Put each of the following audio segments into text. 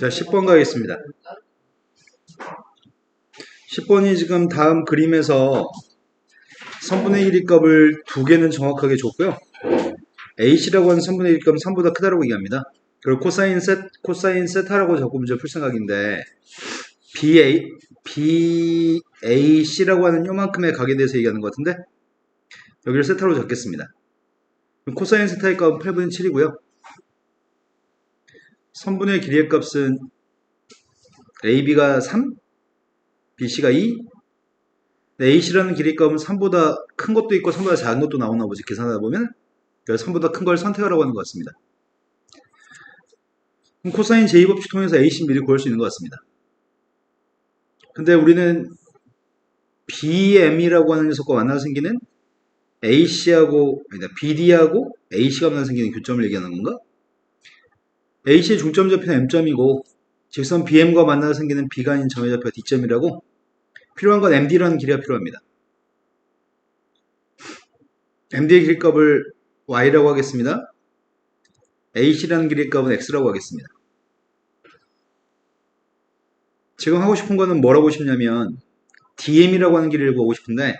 자, 10번 가겠습니다. 10번이 지금 다음 그림에서 선분의 길이 값을 두 개는 정확하게 줬고요. H라고 하는 선분의 길이 값은 3보다 크다라고 얘기합니다. 그리고 코사인 세타라고 적고 문제 풀 생각인데 BAC라고 하는 요만큼의 각에 대해서 얘기하는 것 같은데 여기를 세타로 적겠습니다. 코사인 세타의 값은 8분의 7이고요. 선분의 길이의 값은 AB가 3, BC가 2, AC라는 길이 값은 3보다 큰 것도 있고 3보다 작은 것도 나오나 보지 계산하다 보면 그래서 3보다 큰 걸 선택하라고 하는 것 같습니다. 그럼 코사인 제2법칙 통해서 AC 미리 구할 수 있는 것 같습니다. 근데 우리는 BM이라고 하는 녀석과 만나서 생기는 AC하고 BD하고 AC가 만나서 생기는 교점을 얘기하는 건가? AC의 중점 좌표는 M점이고 직선 BM과 만나서 생기는 B가 아닌 점의 좌표가 D점이라고 필요한 건 MD라는 길이가 필요합니다. MD의 길이값을 Y라고 하겠습니다. AC라는 길이값은 X라고 하겠습니다. 지금 하고 싶은 거는 뭘 하고 싶냐면 DM이라고 하는 길이를 구하고 싶은데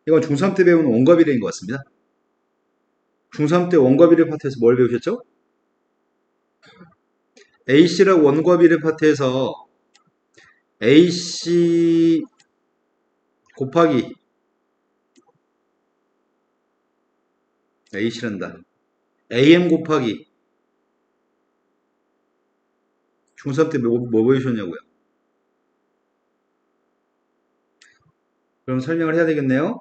이건 중3 때 배운 원과 비례인 것 같습니다. 중3 때 원과 비례 파트에서 뭘 배우셨죠? AC라고 원과 비례 파트에서 AC 곱하기 AC란다. AM 곱하기 중3 때 뭐 배우셨냐고요? 그럼 설명을 해야 되겠네요.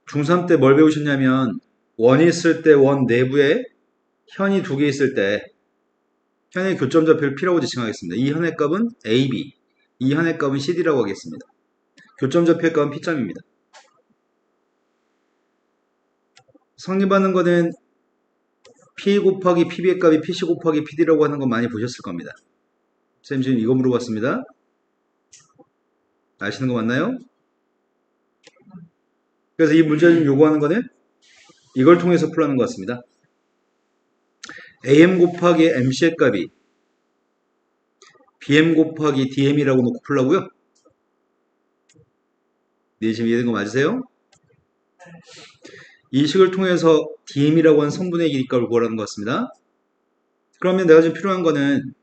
중3 때 뭘 배우셨냐면 원이 있을 때 원 내부에 현이 두 개 있을 때 현의 교점 좌표를 P라고 지칭하겠습니다. 이 현의 값은 AB, 이 현의 값은 CD라고 하겠습니다. 교점 좌표의 값은 P점입니다. 성립하는 거는 P 곱하기 PB의 값이 PC 곱하기 PD라고 하는 거 많이 보셨을 겁니다. 쌤 지금 이거 물어봤습니다. 아시는 거 맞나요? 그래서 이 문제를 요구하는 거는 이걸 통해서 풀라는 것 같습니다. AM 곱하기 MC의 값이 BM 곱하기 DM이라고 놓고 풀라고요? 네, 지금 이해된 거 맞으세요? 이 식을 통해서 DM이라고 하는 성분의 길이값을 구하라는 것 같습니다. 그러면 내가 지금 필요한 거는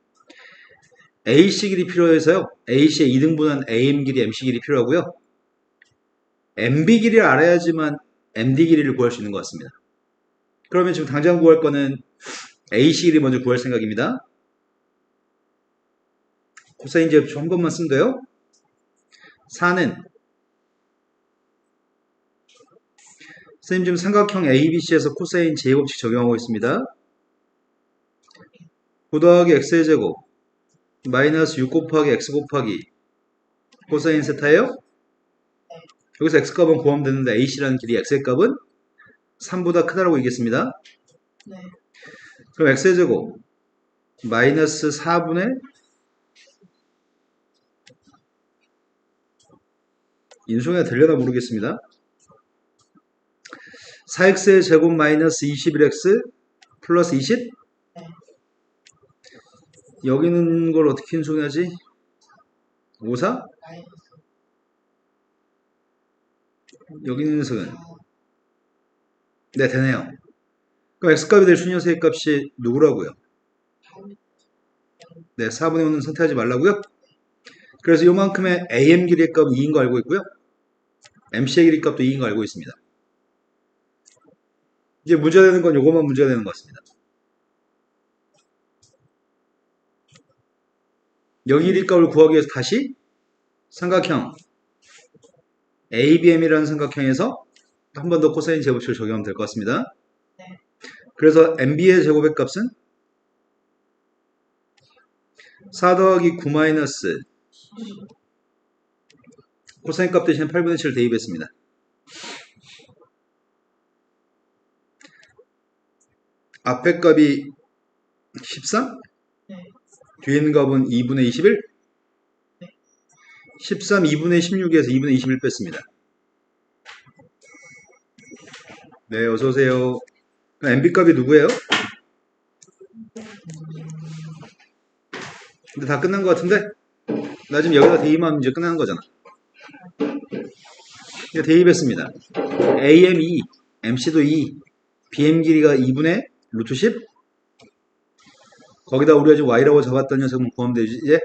AC 길이 필요해서요. AC의 2등분한 AM 길이, MC 길이 필요하고요. MB 길이를 알아야지만 MD 길이를 구할 수 있는 것 같습니다. 그러면 지금 당장 구할 거는 AC 길이 먼저 구할 생각입니다. 코사인 제곱식 한 번만 쓰면 돼요. 4는 선생님 지금 삼각형 ABC에서 코사인 제곱식 적용하고 있습니다. 9 더하기 X의 제곱 마이너스 6 곱하기 X 곱하기 코사인 세타예요? 여기서 X값은 구하면 되는데 AC라는 길이 X의 값은 3보다 크다라고 얘기했습니다. 네. 그럼 X의 제곱 마이너스 4분의 인수가 되려나 모르겠습니다. 4x의 제곱 마이너스 21x 플러스 20? 네. 여기 있는 걸 어떻게 인수하지? 54? 여기 있는 녀석은 네, 되네요. 그럼 x값이 될 순녀수의 값이 누구라고요? 네, 4분의 5는 선택하지 말라고요? 그래서 요만큼의 AM 길이의 값은 2인 거 알고 있고요. MC의 길이 값도 2인 거 알고 있습니다. 이제 문제가 되는 건 요것만 문제가 되는 것 같습니다. 여기 길이 값을 구하기 위해서 다시 삼각형 ABM이라는 삼각형에서 한 번 더 코사인 제곱식을 적용하면 될 것 같습니다. 네. 그래서 MB의 제곱의 값은 4 더하기 9 마이너스 코사인 값 대신에 8분의 7을 대입했습니다. 앞에 값이 13? 네. 뒤에 있는 값은 2분의 21? 네. 13, 2분의 16에서 2분의 21 뺐습니다. 네, 어서오세요. MB 값이 누구예요? 근데 다 끝난 것 같은데? 나 지금 여기다 대입하면 이제 끝나는 거잖아. 이거 대입했습니다. AM 2, MC도 2, BM 길이가 2분의 루트 10? 거기다 우리가 지금 Y라고 잡았던 녀석은 구하면 되지, 이제?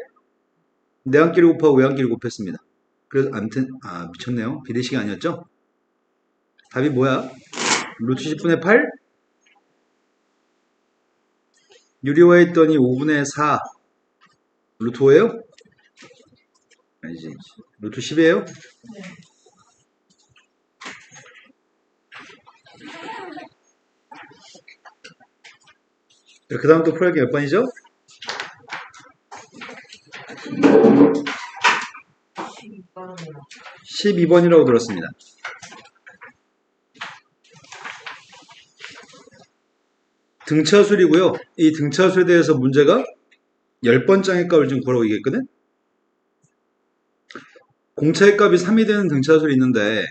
내항끼리 곱하고 외항끼리 곱했습니다. 그래서, 암튼, 미쳤네요. 비례식이 아니었죠? 답이 뭐야? 루트 10분의 8? 유리화 했더니 5분의 4. 루트 5예요? 아니지. 루트 10이에요? 그 다음 또 풀기 몇 번이죠? 12번이라고 들었습니다. 등차술이고요. 이 등차술에 대해서 문제가 10번장의 값을 지금 구하라고 얘기했거든? 공차의 값이 3이 되는 등차술이 있는데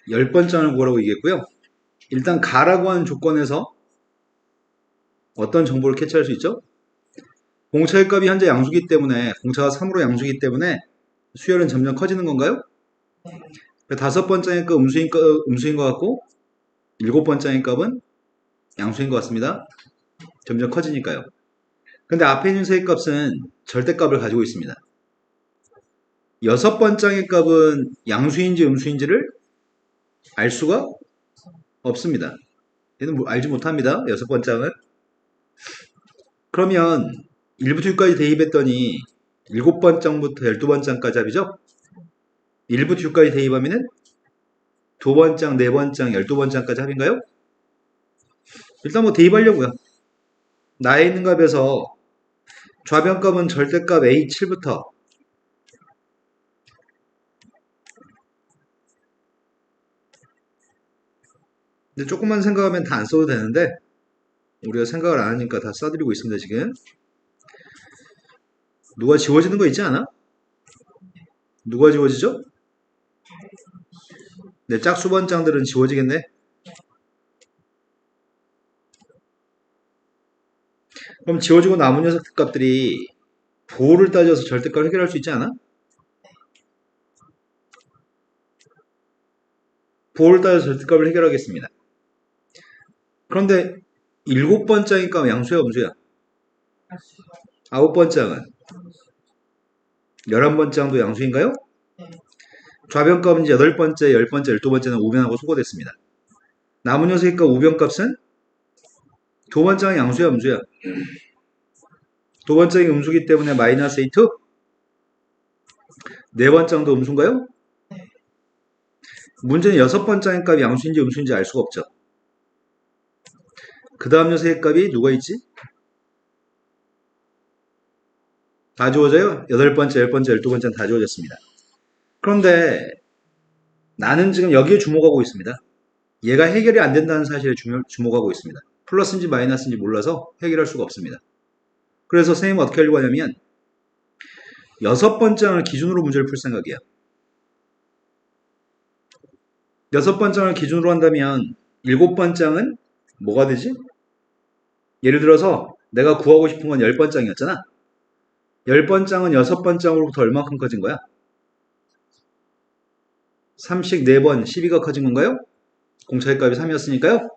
10번장을 구하라고 얘기했고요. 일단 가라고 하는 조건에서 어떤 정보를 캐치할 수 있죠? 공차의 값이 현재 양수기 때문에 공차가 3으로 양수기 때문에 수열은 점점 커지는 건가요? 5번장의 값 음수인 것 같고 7번장의 값은 양수인 것 같습니다. 점점 커지니까요. 근데 앞에 있는 세의 값은 절대값을 가지고 있습니다. 6번장의 값은 양수인지 음수인지를 알 수가 없습니다. 얘는 알지 못합니다. 6번장은. 그러면 1부터 6까지 대입했더니 7번장부터 12번장까지 합이죠? 1부터 6까지 대입하면은 2번장, 4번장, 12번장까지 합인가요? 일단 뭐 대입하려고요. 나에 있는 값에서 좌변값은 절대값 A7부터 근데 조금만 생각하면 다 안 써도 되는데 우리가 생각을 안 하니까 다 써드리고 있습니다. 지금 누가 지워지는 거 있지 않아? 누가 지워지죠? 네, 짝수번장들은 지워지겠네. 그럼 지워지고 남은 녀석 값들이 보호를 따져서 절대값을 해결할 수 있지 않아? 보호를 따져서 절대값을 해결하겠습니다. 그런데 7번장이니까 양수야 음수야? 9번장은? 11번장도 양수인가요? 좌변값은 이제 8번째, 10번째, 12번째는 우변하고 소거됐습니다. 남은 녀석의 값 우변값은? 2번장은 양수야 음수야? 2번장이 음수기 때문에 마이너스 A2? 4번장도 음수인가요? 문제는 6번장의 값이 양수인지 음수인지 알 수가 없죠. 그 다음 녀석의 값이 누가 있지? 다 주어져요? 8번째, 10번째, 12번째는 다 주어졌습니다. 그런데 나는 지금 여기에 주목하고 있습니다. 얘가 해결이 안 된다는 사실에 주목하고 있습니다. 플러스인지 마이너스인지 몰라서 해결할 수가 없습니다. 그래서 선생님은 어떻게 하려고 하냐면 6번장을 기준으로 문제를 풀 생각이에요. 6번장을 기준으로 한다면 7번장은 뭐가 되지? 예를 들어서 내가 구하고 싶은 건 10번장이었잖아. 10번장은 6번장으로부터 얼마큼 커진 거야? 3씩 4번 12가 커진 건가요? 공차의 값이 3이었으니까요.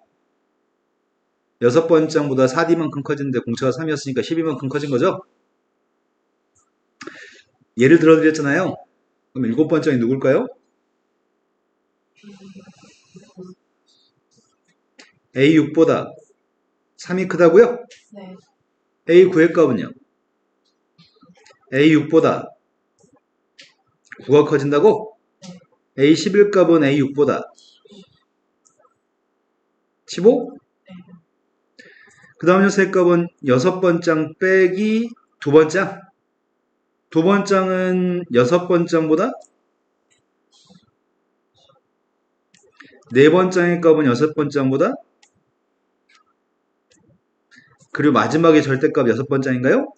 6번장보다 4D만큼 커지는데 공차가 3이었으니까 12만큼 커진 거죠? 예를 들어 드렸잖아요. 그럼 7번장이 누굴까요? A6보다 3이 크다고요? 네. A9의 값은요? A6보다 9가 커진다고? A11 값은 A6보다 15? 그 다음 녀석의 값은 6번장 빼기 2번장? 2번장은 6번장보다 4번장의 값은 6번장보다 그리고 마지막에 절대값 6번장인가요?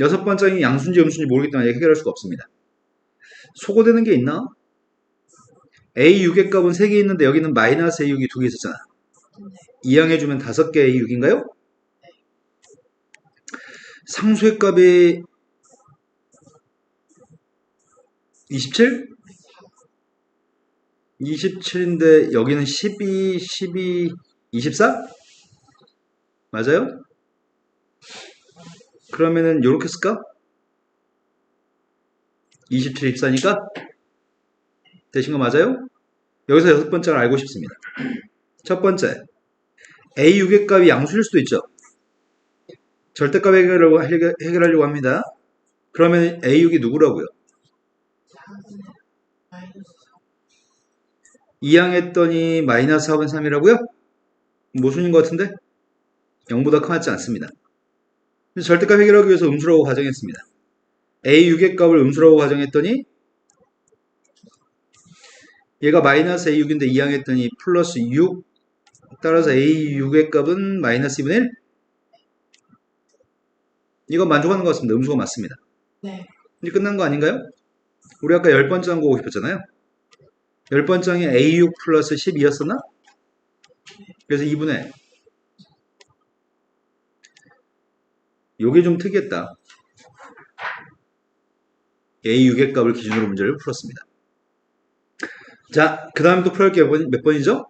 6번장이 양수인지 음수인지 모르기 때문에 해결할 수가 없습니다. 소거되는 게 있나? A6의 값은 3개 있는데 여기는 마이너스 A6이 2개 있었잖아. 이항해주면 5개 A6인가요? 상수의 값이 27? 27인데 여기는 12, 12, 24? 맞아요? 그러면은 요렇게 쓸까? 27, 24니까? 되신 거 맞아요? 여기서 6번째를 알고 싶습니다. 첫 번째, A6의 값이 양수일 수도 있죠. 절대값 해결하려고 합니다. 그러면 A6이 누구라고요? 이항했더니 마이너스 4분 3이라고요? 모순인 것 같은데? 0보다 커맞지 않습니다. 절대값 해결하기 위해서 음수라고 가정했습니다. A6의 값을 음수라고 가정했더니 얘가 마이너스 A6인데 이항했더니 플러스 6, 따라서 A6의 값은 마이너스 2분의 1? 이건 만족하는 것 같습니다. 음수가 맞습니다. 네. 이제 끝난 거 아닌가요? 우리 아까 10번째 보고 싶었잖아요. 10번째에 A6 플러스 12였었나? 그래서 2분의 요게 좀 특이했다. A6의 값을 기준으로 문제를 풀었습니다. 자, 그 다음에 또 풀어볼 게 몇 번이죠?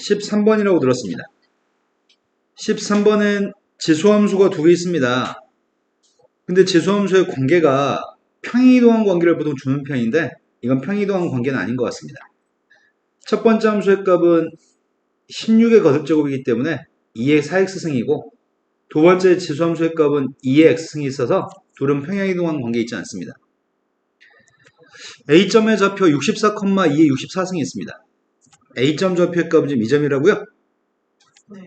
13번이라고 들었습니다. 13번은 지수함수가 2개 있습니다. 근데 지수함수의 관계가 평행이동한 관계를 보통 주는 편인데 이건 평행이동한 관계는 아닌 것 같습니다. 첫 번째 함수의 값은 16의 거듭제곱이기 때문에 2의 4x승이고 두 번째 지수함수의 값은 2의 x승이 있어서 둘은 평행이동한 관계에 있지 않습니다. A점의 좌표 64,2의 64승이 있습니다. A점 좌표의 값은 지금 2점이라고요? 네.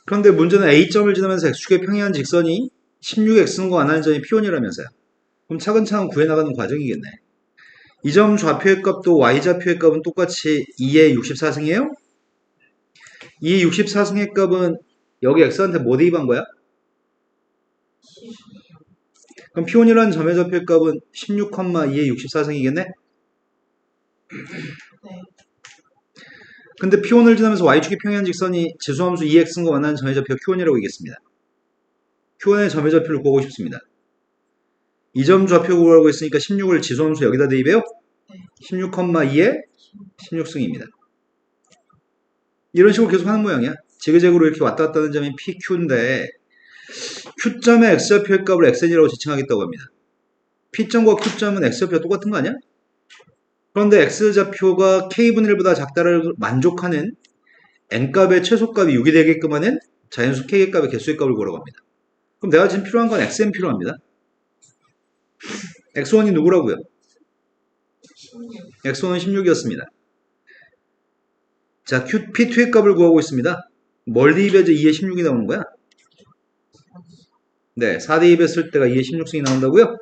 그런데 문제는 A점을 지나면서 X축의 평행한 직선이 16x승과 완하는 점이 P1이라면서요. 그럼 차근차근 구해나가는 과정이겠네. 이 점 좌표의 값도 Y좌표의 값은 똑같이 2의 64승이에요? 2의 64승의 값은 여기 X한테 뭐 대입한 거야? 그럼 P1이라는 점의 좌표의 값은 16,2의 64승이겠네? 네. 근데 P1을 지나면서 Y축이 평행한 직선이 지수함수 2x승과 완하는 점의 좌표가 Q1이라고 얘기했습니다. Q1의 점의 좌표를 구하고 싶습니다. 이 점 좌표 구하라고 했으니까 16을 지수함수 여기다 대입해요? 네. 16,2의 16승입니다. 이런 식으로 계속 하는 모양이야. 지그재그로 이렇게 왔다 갔다 하는 점이 PQ인데 Q점의 X좌표의 값을 XN이라고 지칭하겠다고 합니다. P점과 Q점은 X좌표가 똑같은 거 아니야? 그런데 X좌표가 K분의 1보다 작다를 만족하는 N값의 최소값이 6이 되게끔 하는 자연수 K의 값의 개수의 값을 구하라고 합니다. 그럼 내가 지금 필요한 건 XN 필요합니다. X1이 누구라고요? X1은 16이었습니다. 자, P2의 값을 구하고 있습니다. 뭘 대입해야지 2의 16이 나오는 거야? 네, 4 대입했을 때가 2의 16승이 나온다고요?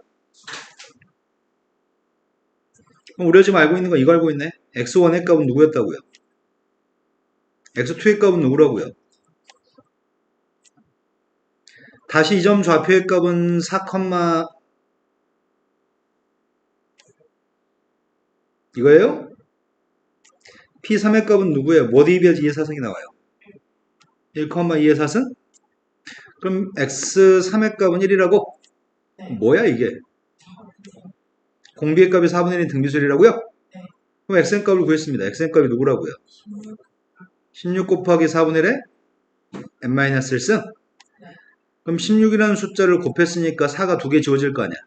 그럼 우리가 지금 알고 있는 건 이거 알고 있네. X1의 값은 누구였다고요? X2의 값은 누구라고요? 다시 이 점 좌표의 값은 4, 이거예요? P3의 값은 누구예요? 뭐 대입해야지 2의 4승이 나와요? 1,2의 4승? 그럼 X3의 값은 1이라고? 네. 뭐야 이게? 공비의 값이 4분의 1인 등비술이라고요? 네. 그럼 xn 값을 구했습니다. xn 값이 누구라고요? 16 곱하기 4분의 1에 n-1승? 네. 그럼 16이라는 숫자를 곱했으니까 4가 2개 지워질 거 아니야?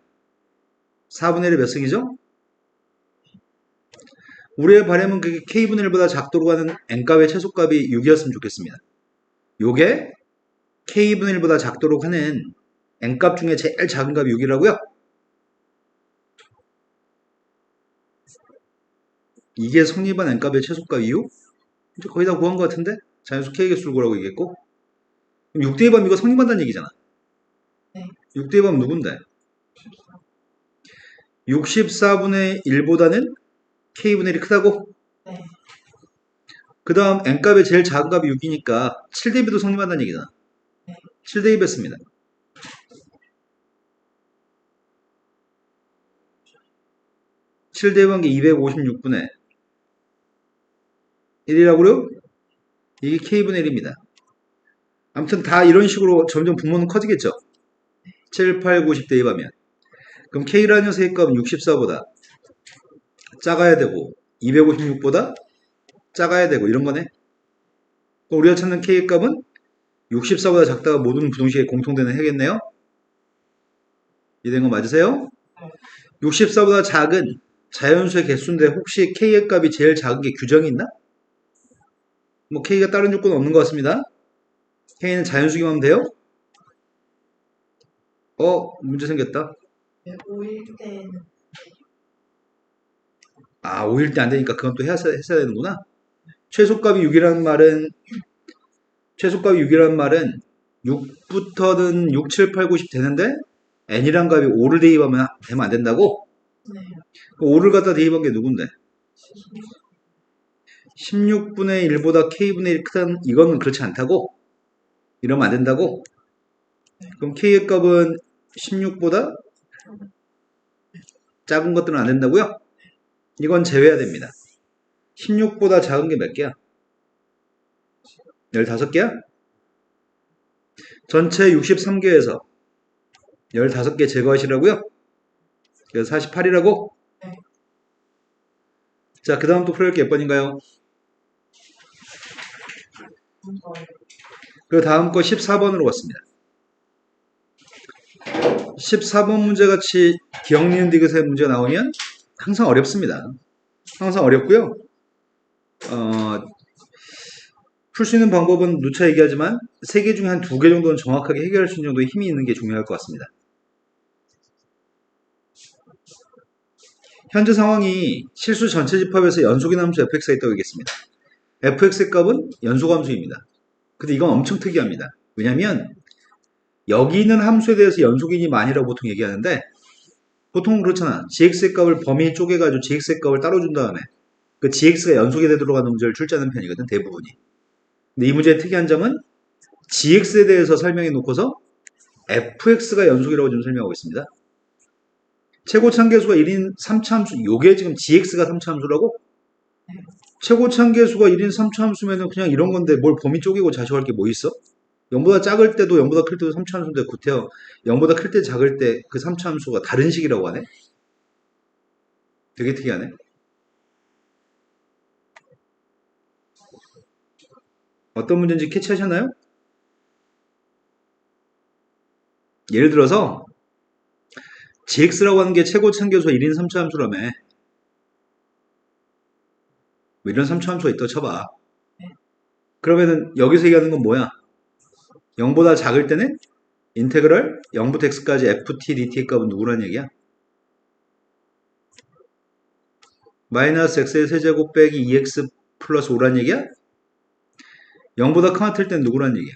4분의 1이 몇 승이죠? 우리의 바람은 그게 k분의 1보다 작도록 하는 n값의 최소값이 6이었으면 좋겠습니다. 요게 k분의 1보다 작도록 하는 n값 중에 제일 작은 값이 6이라고요? 이게 성립한 n값의 최소값 이유? 이제 거의 다 구한 것 같은데? 자연수 k의 개수를 구하라고 얘기했고 그럼 6대 2범 이거 성립한다는 얘기잖아. 네. 6대 2범 누군데? 64분의 1보다는 k분의 1이 크다고? 네. 그 다음 n값의 제일 작은 값이 6이니까 7대 2도 성립한다는 얘기잖아. 네. 7 대입했습니다. 7 대입한 게 256분의 1이라고요? 이게 K분의 1입니다. 아무튼 다 이런 식으로 점점 분모는 커지겠죠? 7, 8, 9, 10 대입하면. 그럼 K라는 녀석의 값은 64보다 작아야 되고 256보다 작아야 되고 이런 거네. 그럼 우리가 찾는 K의 값은 64보다 작다가 모든 부등식에 공통되는 해겠네요. 이해된 거 맞으세요? 64보다 작은 자연수의 개수인데 혹시 K의 값이 제일 작은 게 규정이 있나? 뭐 K가 다른 조건은 없는 것 같습니다. K는 자연수기만 하면 돼요? 문제 생겼다. 5일 때는 아, 5일 때 안 되니까 그건 또 했어야 되는구나. 최소값이 6이라는 말은 6부터는 6, 7, 8, 9, 10 되는데 n이란 값이 5를 대입하면 되면 안 된다고? 네. 5를 갖다 대입한 게 누군데? 16분의 1보다 k분의 1 크다는 이거는 그렇지 않다고? 이러면 안 된다고? 그럼 k의 값은 16보다 작은 것들은 안 된다고요? 이건 제외해야 됩니다. 16보다 작은 게 몇 개야? 15개야? 전체 63개에서 15개 제거하시라고요? 그래서 48이라고? 네. 자, 그 다음 또 풀어볼 게 몇 번인가요? 그 다음 거 14번으로 왔습니다. 14번 문제같이 기억, 니은, 디귿의 문제가 나오면 항상 어렵습니다. 항상 어렵고요. 풀 수 있는 방법은 누차 얘기하지만 3개 중에 한 2개 정도는 정확하게 해결할 수 있는 정도의 힘이 있는 게 중요할 것 같습니다. 현재 상황이 실수 전체 집합에서 연속인 함수 fx가 있다고 얘기했습니다. fx의 값은 연속함수입니다. 근데 이건 엄청 특이합니다. 왜냐면 여기 있는 함수에 대해서 연속인이 많이라고 보통 얘기하는데 보통 그렇잖아. gx의 값을 범위 쪼개가지고 gx의 값을 따로 준 다음에 그 gx가 연속이 되도록 하는 문제를 출제하는 편이거든, 대부분이. 근데 이 문제의 특이한 점은 gx에 대해서 설명해 놓고서 fx가 연속이라고 좀 설명하고 있습니다. 최고차함계수가 1인 3차함수, 요게 지금 gx가 3차함수라고? 최고차함계수가 1인 3차함수면은 그냥 이런 건데 뭘 범위 쪼개고 자시할 게 뭐 있어? 0보다 작을 때도 0보다 클 때도 3차함수인데 구태여 0보다 클 때 작을 때 그 3차함수가 다른 식이라고 하네? 되게 특이하네. 어떤 문제인지 캐치하셨나요? 예를 들어서 gx라고 하는 게 최고차함계수가 1인 3차함수라며. 뭐 이런 3차함수가 있다고 쳐봐. 그러면은 여기서 얘기하는 건 뭐야? 0보다 작을 때는 인테그럴 0부터 x까지 ft dt의 값은 누구란 얘기야? 마이너스 x의 세제곱 빼기 2x 플러스 5란 얘기야? 0보다 같을 땐 누구란 얘기야?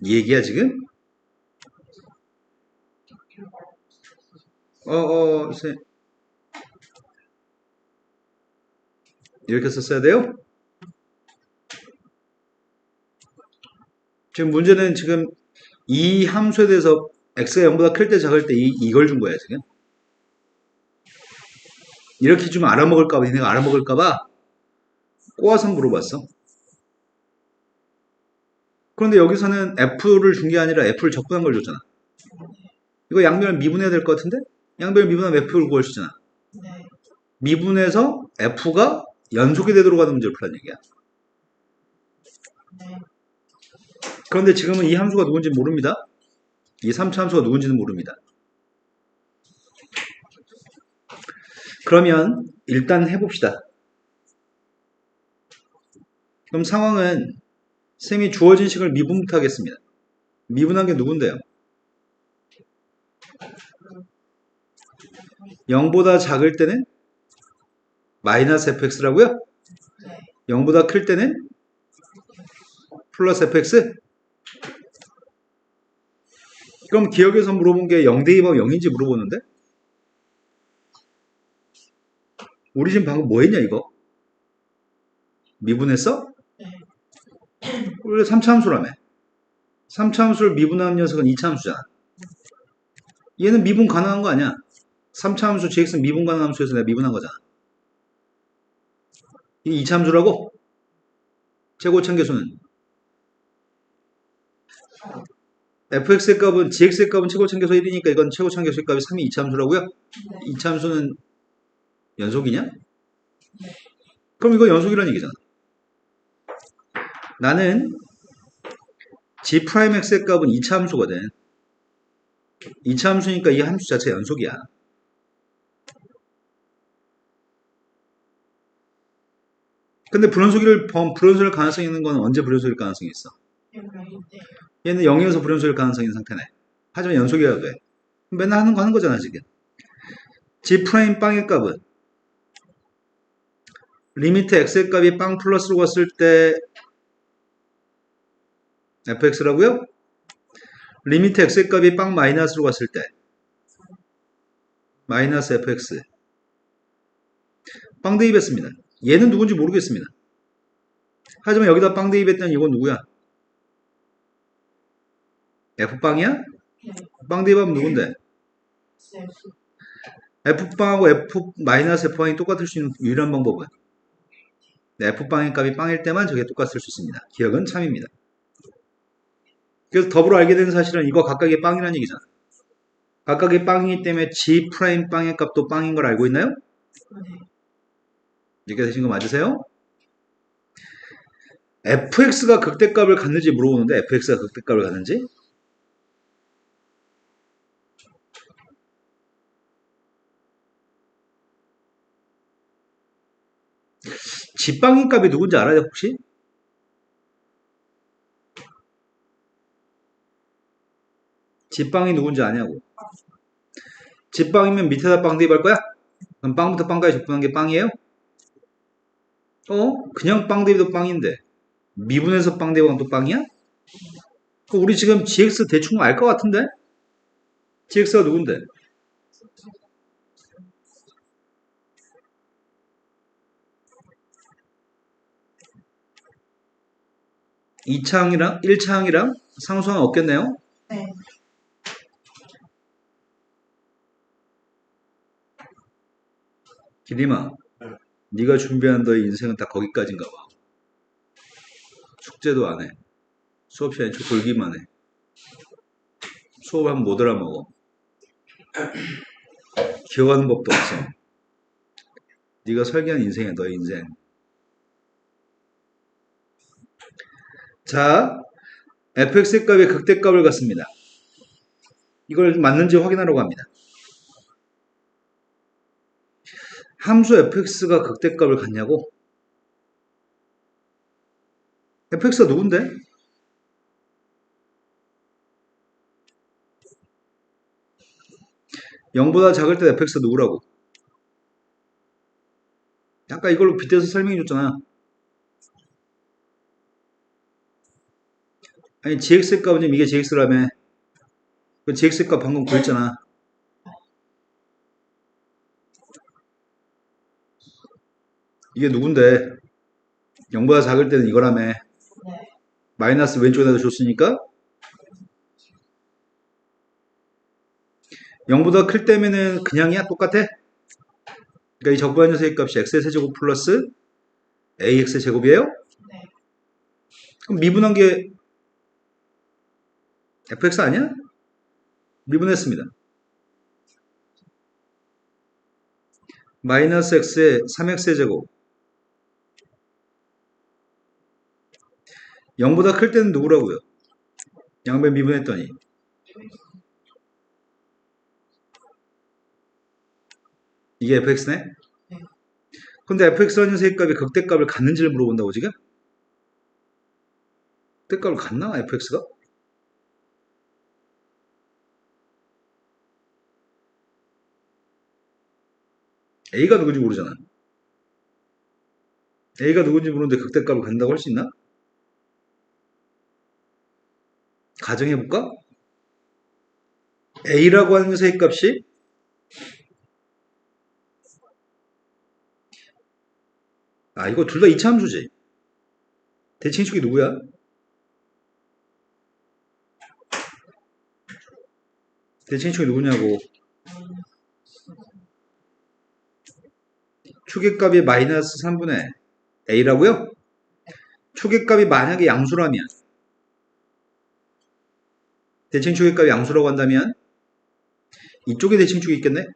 이 얘기야 지금? 이렇게 썼어야 돼요? 지금 문제는 지금 이 함수에 대해서 x가 0보다 클 때 작을 때 이걸 준 거야 지금. 이렇게 좀 알아먹을까봐, 니네가 알아먹을까봐 꼬아서 물어봤어. 그런데 여기서는 f를 준 게 아니라 f를 적분한 걸 줬잖아. 이거 양변을 미분해야 될 것 같은데? 양변을 미분하면 f를 구할 수 있잖아. 네. 미분해서 f가 연속이 되도록 하는 문제를 풀란 얘기야. 네. 그런데 지금은 이 함수가 누군지 모릅니다. 이 3차 함수가 누군지는 모릅니다. 그러면 일단 해봅시다. 그럼 상황은 쌤이 주어진 식을 미분부터 하겠습니다. 미분한 게 누군데요? 0보다 작을 때는 마이너스 fx라고요? 네. 0보다 클 때는 플러스 fx? 그럼 기억에서 물어본 게 0 대입하고 0인지 물어보는데? 우리 지금 방금 뭐 했냐 이거? 미분했어? 네. 원래 3차함수라며. 3차함수를 미분하는 녀석은 2차함수잖아. 얘는 미분 가능한 거 아니야? 3차함수 gx는 미분 가능한 함수에서 내가 미분한 거잖아. 이게 2차함수라고? 최고차계수는 fx의 값은 gx의 값은 최고차계수 1이니까 이건 최고차계수의 값이 3이 2차함수라고요? 네. 2차함수는 연속이냐? 그럼 이거 연속이라는 얘기잖아. 나는 g'x의 값은 2차함수거든. 2차함수니까 이 함수 자체 연속이야. 근데 불연속일 가능성이 있는 건 언제 불연속일 가능성이 있어? 얘는 0에서 불연속일 가능성이 있는 상태네. 하지만 연속이어야 돼. 맨날 하는 거 하는 거잖아, 지금. g' 빵의 값은 리미트 x의 값이 빵 플러스로 갔을 때 fx라고요? 리미트 x의 값이 빵 마이너스로 갔을 때 마이너스 fx. 빵 대입했습니다. 얘는 누군지 모르겠습니다. 하지만 여기다 빵 대입했더니 이건 누구야? f빵이야? 네. 빵 대입하면 누군데? f빵하고 f-f빵이 똑같을 수 있는 유일한 방법은 f빵의 값이 빵일 때만 저게 똑같을 수 있습니다. 기억은 참입니다. 그래서 더불어 알게 된 사실은 이거 각각의 빵이라는 얘기잖아. 각각의 빵이기 때문에 g' 빵의 값도 빵인 걸 알고 있나요? 네. 이렇게 되신 거 맞으세요? fx가 극대값을 갖는지 물어보는데 fx가 극대값을 갖는지? g빵의 값이 누군지 알아요 혹시? g빵이 누군지 아냐고. g빵이면 밑에다 빵 대입할 거야? 그럼 빵부터 빵까지 적분한 게 빵이에요? 그냥 빵 대입도 빵인데 미분해서 빵 대입하면 또 빵이야? 우리 지금 gx 대충 알 것 같은데? gx가 누군데? 이차항이랑 1차항이랑 상수항 없겠네요? 네. 기림아, 네가 준비한 너의 인생은 다 거기까지인가 봐. 숙제도 안 해. 수업 시간에 쭉 돌기만 해. 수업하면 못 알아먹어. 기억하는 법도 없어. 네가 설계한 인생이야, 너의 인생. 자, fx의 값의 극대값을 갖습니다. 이걸 맞는지 확인하려고 합니다. 함수 fx가 극대값을 갖냐고? fx가 누군데? (0보다) 작을 때 fx가 누구라고? 아까 이걸로 빗대서 설명해 줬잖아. 아니 gx 값은 지금 이게 gx라며. 그 gx 값 방금 구했잖아. 이게 누군데? 0보다 작을 때는 이거라며. 네. 마이너스 왼쪽에다 줬으니까 0보다 클 때면은 그냥이야? 똑같아? 그러니까 이 적분한 녀석의 값이 x의 세제곱 플러스 ax 제곱이에요? 네. 그럼 미분한 게 fx 아니야? 미분했습니다. 마이너스 x의 3x의 제곱 0보다 클 때는 누구라고요? 양변 미분했더니 이게 fx네? 네. 근데 fx라는 녀석의 값이 극대값을 갖는지를 물어본다고 지금? 극대값을 갖나? fx가? a가 누군지 모르잖아. a가 누군지 모르는데 극대값을 갖는다고 할 수 있나? 가정해볼까? a라고 하는 녀석의 값이 이거 둘 다 이차함수지. 대칭축이 누구야? 대칭축이 누구냐고. 축의 값이 마이너스 3분의 a라고요? 축의 값이 만약에 양수라면, 대칭축의 값이 양수라고 한다면 이쪽에 대칭축이 있겠네?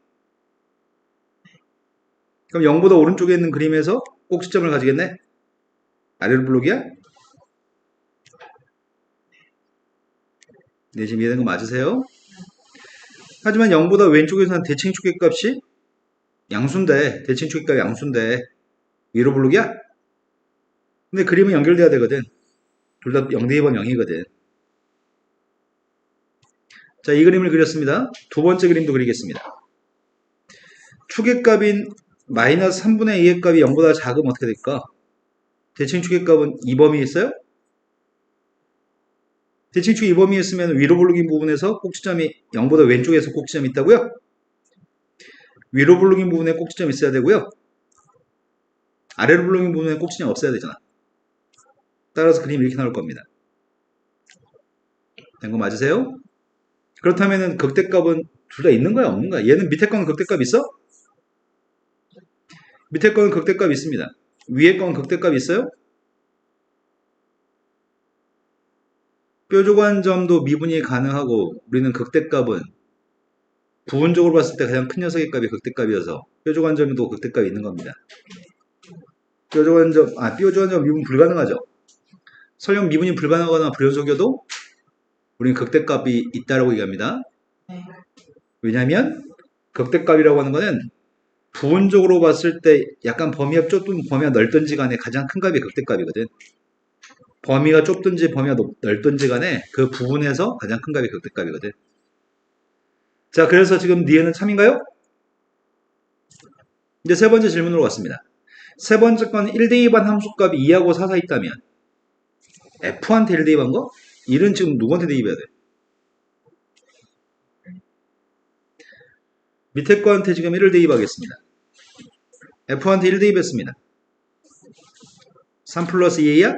그럼 0보다 오른쪽에 있는 그림에서 꼭지점을 가지겠네? 아래로 블록이야? 네, 지금 이해된 거 맞으세요? 하지만 0보다 왼쪽에서는 대칭축의 값이 양수인데, 대칭축의 값이 양수인데 위로 블록이야? 근데 그림은 연결돼야 되거든. 둘 다 0 대입하면 0이거든. 자, 이 그림을 그렸습니다. 두 번째 그림도 그리겠습니다. 축의 값인 마이너스 3분의 2의 값이 0보다 작으면 어떻게 될까? 대칭축의 값은 2범위 있어요? 대칭축 2범위 있으면 위로 블록인 부분에서 꼭지점이 0보다 왼쪽에서 꼭지점이 있다고요? 위로 블록인 부분에 꼭지점이 있어야 되고요. 아래로 블록인 부분에 꼭지점이 없어야 되잖아. 따라서 그림이 이렇게 나올 겁니다. 된 거 맞으세요? 그렇다면 극대값은 둘 다 있는 거야, 없는 거야? 얘는 밑에 거는 극대값 있어? 밑에 거는 극대값 있습니다. 위에 거는 극대값 있어요? 뾰족한 점도 미분이 가능하고 우리는 극대값은 부분적으로 봤을 때 가장 큰 녀석의 값이 극대값이어서 뾰족한 점도 극대값이 있는 겁니다. 뾰족한 점 미분 불가능하죠. 설령 미분이 불가능하거나 불연속이어도 우리는 극대값이 있다라고 얘기합니다. 네. 왜냐하면 극대값이라고 하는 거는 부분적으로 봤을 때 약간 범위가 좁든 범위가 넓든지 간에 가장 큰 값이 극대값이거든. 범위가 좁든지 범위가 넓든지 간에 그 부분에서 가장 큰 값이 극대값이거든. 자, 그래서 지금 니은은 참인가요? 이제 세 번째 질문으로 갔습니다. 세 번째 건 1대2반 함수값이 2하고 4 사이 있다면 F한테 1대입한 거? 1은 지금 누구한테 대입해야 돼? 밑에 거한테 지금 1을 대입하겠습니다. F한테 1 대입했습니다. 3 플러스 2야?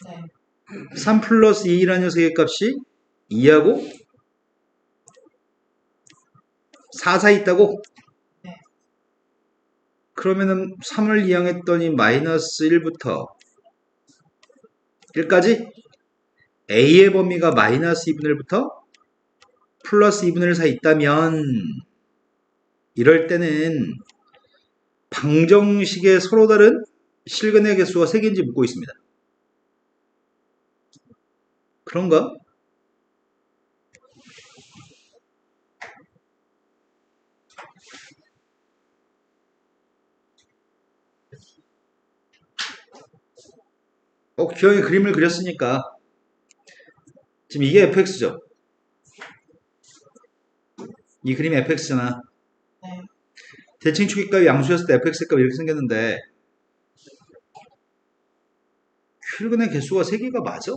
네. 3 플러스 2라는 녀석의 값이 2하고 4 사이 있다고? 네. 그러면은 3을 이항했더니 마이너스 1부터 1까지 A의 범위가 마이너스 2분의 1부터 플러스 2분의 1 사이 있다면 이럴 때는 방정식에 서로 다른 실근의 개수가 3개인지 묻고 있습니다. 그런가? 기왕에 그림을 그렸으니까 지금 이게 fx죠. 이 그림이 fx잖아. 네. 대칭축의 값이 양수였을 때 fx의 값이 이렇게 생겼는데 실근의 개수가 3개가 맞아?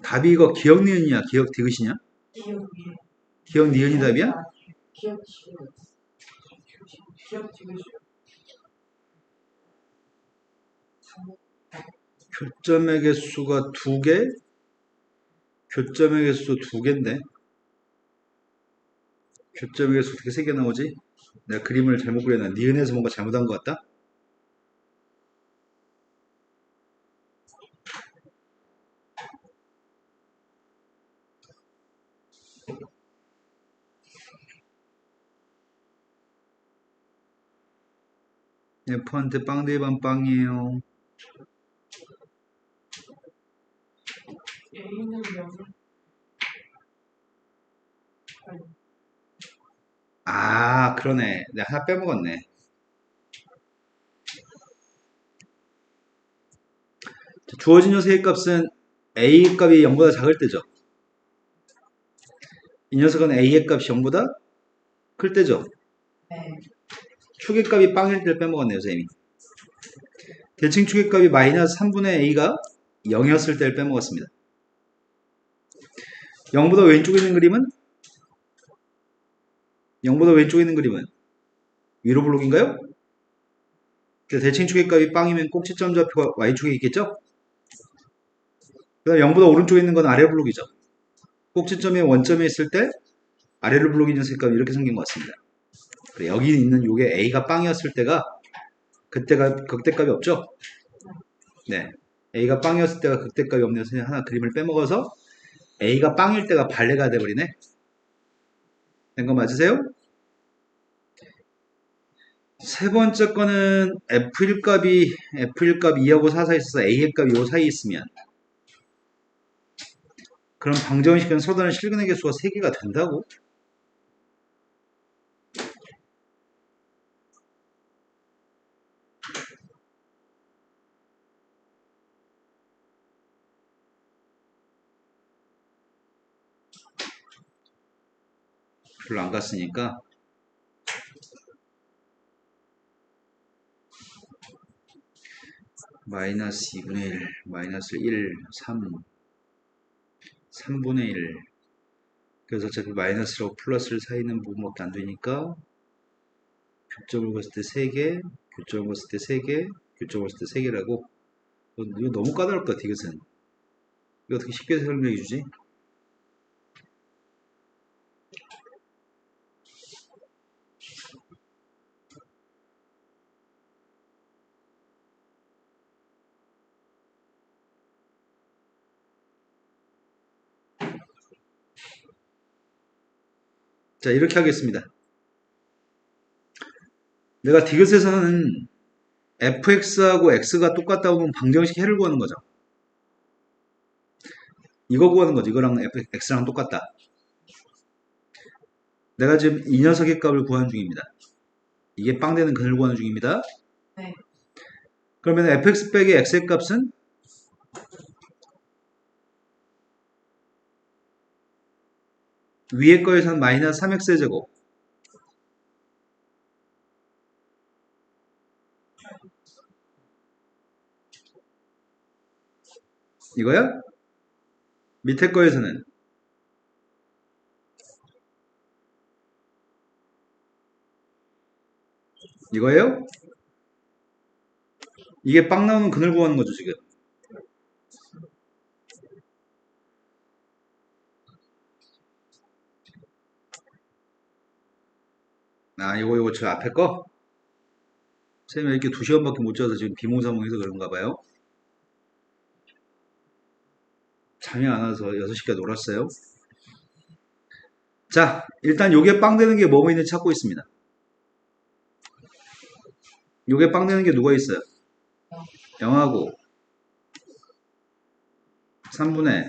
답이 이거 기억 니은이야? 기억 디귿이냐? 기억이요. 기억 니은이 답이야? 기억 지금. 기억 지금. 교점의 개수가 2개? 교점의 개수 2개인데 교점의 개수 어떻게 3개 나오지? 내가 그림을 잘못 그렸나? 니은에서 뭔가 잘못한 것 같다? F한테 빵 대반 빵이에요. A는 몇을? 그러네. 내가 하나 빼먹었네. 주어진 녀석의 값은 a 값이 0보다 작을 때죠. 이 녀석은 a의 값이 0보다 클 때죠. 네. 축의 값이 빵일 때를 빼먹었네요, 선생님이. 대칭 축의 값이 마이너스 3분의 a가 0이었을 때를 빼먹었습니다. 0보다 왼쪽에 있는 그림은? 0보다 왼쪽에 있는 그림은? 위로 블록인가요? 대칭 축의 값이 빵이면 꼭지점 좌표가 y축에 있겠죠? 그 다음 0보다 오른쪽에 있는 건 아래 블록이죠. 꼭지점이 원점에 있을 때 아래로 블록이 있는 색감이 이렇게 생긴 것 같습니다. 그래, 여기 있는 요게 a가 빵이었을 때가 그때가 극대값이 없죠? 네. a가 빵이었을 때가 극대값이 없는 선생님 하나 그림을 빼먹어서 a가 빵일 때가 발레가 돼버리네. 된 거 맞으세요? 세 번째 거는 F1 값이 2하고 4 사이에 있어서 A의 값이 요 사이에 있으면 그럼 방정식은 서다는 실근의 개수가 3개가 된다고? 별로 안 갔으니까 마이너스 2분의 1, 마이너스 1, 3, 3분의 1 그래서 어차피 마이너스라고 플러스를 사이는 부분밖에 안 되니까 교점을 봤을 때 3개, 교점을 봤을 때 3개, 교점을 봤을 때 3개라고 이거 너무 까다롭다 것 같아 이것은. 이거 어떻게 쉽게 설명해 주지? 자 이렇게 하겠습니다. 내가 디귿에서는 fx하고 x가 똑같다고 하면 방정식 해를 구하는 거죠. 이거 구하는 거죠. 이거랑 x랑 똑같다. 내가 지금 이 녀석의 값을 구하는 중입니다. 이게 빵 되는 근을 구하는 중입니다. 네. 그러면 fx 빼기 x의 값은 위에 거에서는 마이너스 3x의 제곱 이거야? 밑에 거에서는 이거예요? 이게 빵 나오는 근을 구하는 거죠 지금. 아 이거 저 앞에 거? 선생님 이렇게 2시간밖에 못 자서 지금 비몽사몽해서 그런가 봐요. 잠이 안 와서 6시까지 놀았어요. 자 일단 요게 빵 되는 게 뭐뭐 있는지 찾고 있습니다. 요게 빵 되는 게 누가 있어요? 0하고 3분의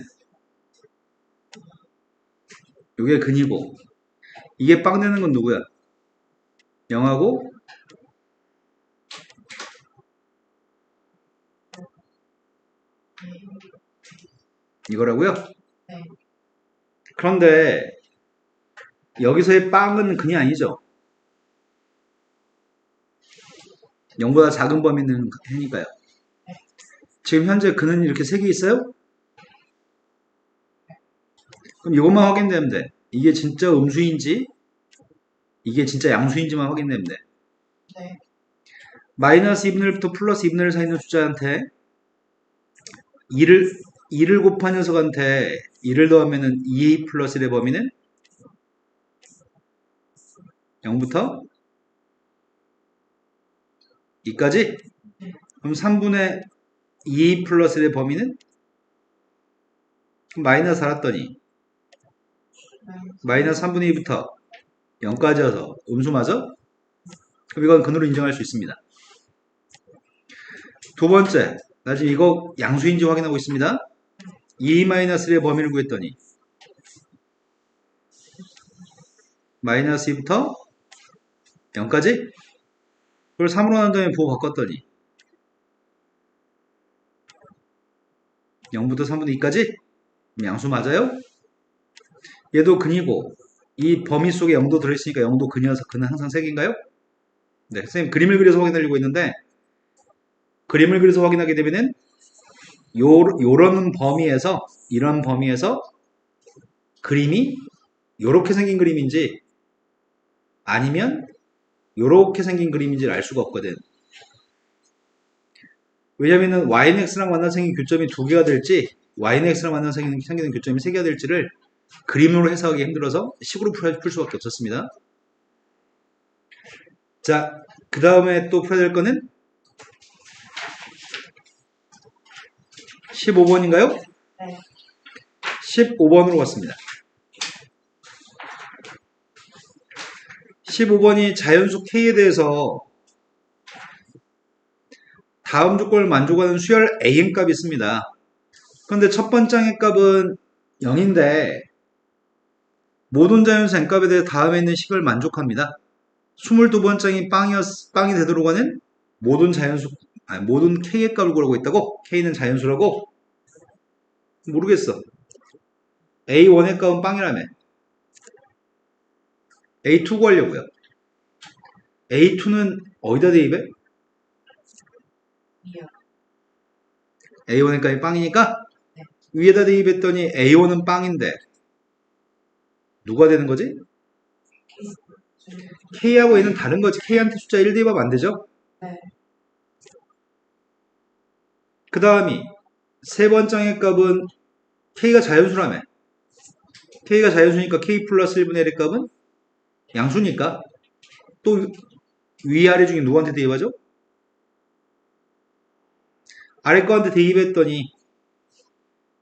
요게 근이고 이게 빵 되는 건 누구야? 0하고 이거라고요? 네. 그런데 여기서의 빵은 근이 아니죠. 0보다 작은 범위 있는 해니까요. 지금 현재 근은 이렇게 3개 있어요? 그럼 이것만 확인되면 돼. 이게 진짜 음수인지 이게 진짜 양수인지만 확인되면 돼. 네. 마이너스 2분의 1부터 플러스 2분의 1 사이 있는 숫자한테 2를 곱한 녀석한테 2를 더하면은 2a 플러스 1의 범위는 0부터 2까지? 그럼 3분의 2a 플러스 1의 범위는 마이너스 알았더니 마이너스 3분의 2부터 0까지 와서 음수 맞아? 그럼 이건 근으로 인정할 수 있습니다. 두 번째, 나 지금 이거 양수인지 확인하고 있습니다. 2-1의 범위를 구했더니 마이너스 2부터 0까지? 그걸 3으로 난 다음에 부호 바꿨더니 0부터 3분의 2까지? 양수 맞아요? 얘도 근이고 이 범위 속에 0도 들어있으니까 0도 근이어서 근은 항상 색인가요? 네, 선생님 그림을 그려서 확인하려고 했는데 그림을 그려서 확인하게 되면은 요런 범위에서 이런 범위에서 그림이 요렇게 생긴 그림인지 아니면 요렇게 생긴 그림인지를 알 수가 없거든. 왜냐면은 y는 x랑 만나서 생긴 교점이 두 개가 될지 y는 x랑 만나서 생기는 교점이 세 개가 될지를 그림으로 해석하기 힘들어서 식으로 풀 수밖에 없었습니다. 자, 그 다음에 또 풀어야 될 거는 15번인가요? 네. 15번으로 갔습니다. 15번이 자연수 K에 대해서 다음 조건을 만족하는 수열 AN 값이 있습니다. 그런데 첫 번째 값은 0인데 모든 자연수 N값에 대해 다음에 있는 식을 만족합니다. 22번째인 빵이 되도록 하는 모든 자연수, 아니, 모든 K의 값을 구하고 있다고? K는 자연수라고? 모르겠어. A1의 값은 빵이라며. A2 구하려고요. A2는 어디다 대입해? 이요. A1의 값이 빵이니까 네. 위에다 대입했더니 A1은 빵인데 누가 되는 거지? K하고 얘는 다른 거지. K한테 숫자 1 대입하면 안 되죠? 네. 그 다음이 세 번째 값은 K가 자연수라며. K가 자연수니까 K 플러스 1분의 1의 값은 양수니까 또 위아래 중에 누구한테 대입하죠? 아래 거한테 대입했더니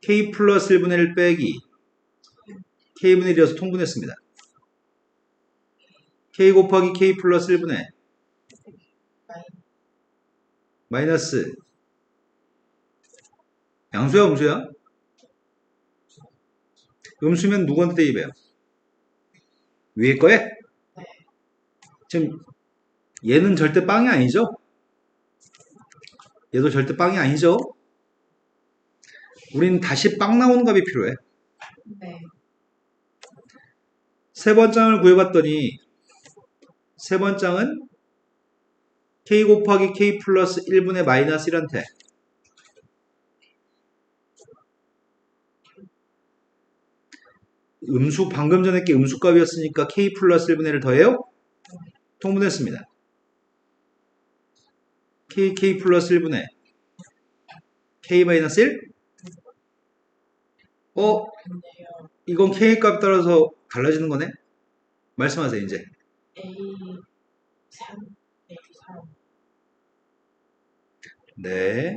K 플러스 1분의 1 빼기 K분의 1이어서 통분했습니다. K 곱하기 K 플러스 1분의 마이너스 양수야 음수야? 음수면 누구한테 대입해요? 위에 거에? 지금 얘는 절대 빵이 아니죠? 얘도 절대 빵이 아니죠? 우리는 다시 빵 나오는 값이 필요해. 네. 세 번장을 구해봤더니 세 번장은 K 곱하기 K 플러스 1분의 마이너스 1한테 음수 방금 전에 게 음수값이었으니까 K 플러스 1분의 1을 더해요? 통분했습니다. K 플러스 1분의 K 마이너스 1? 근데요. 이건 K 값 따라서 달라지는 거네? 말씀하세요 이제. A3, A3. 네.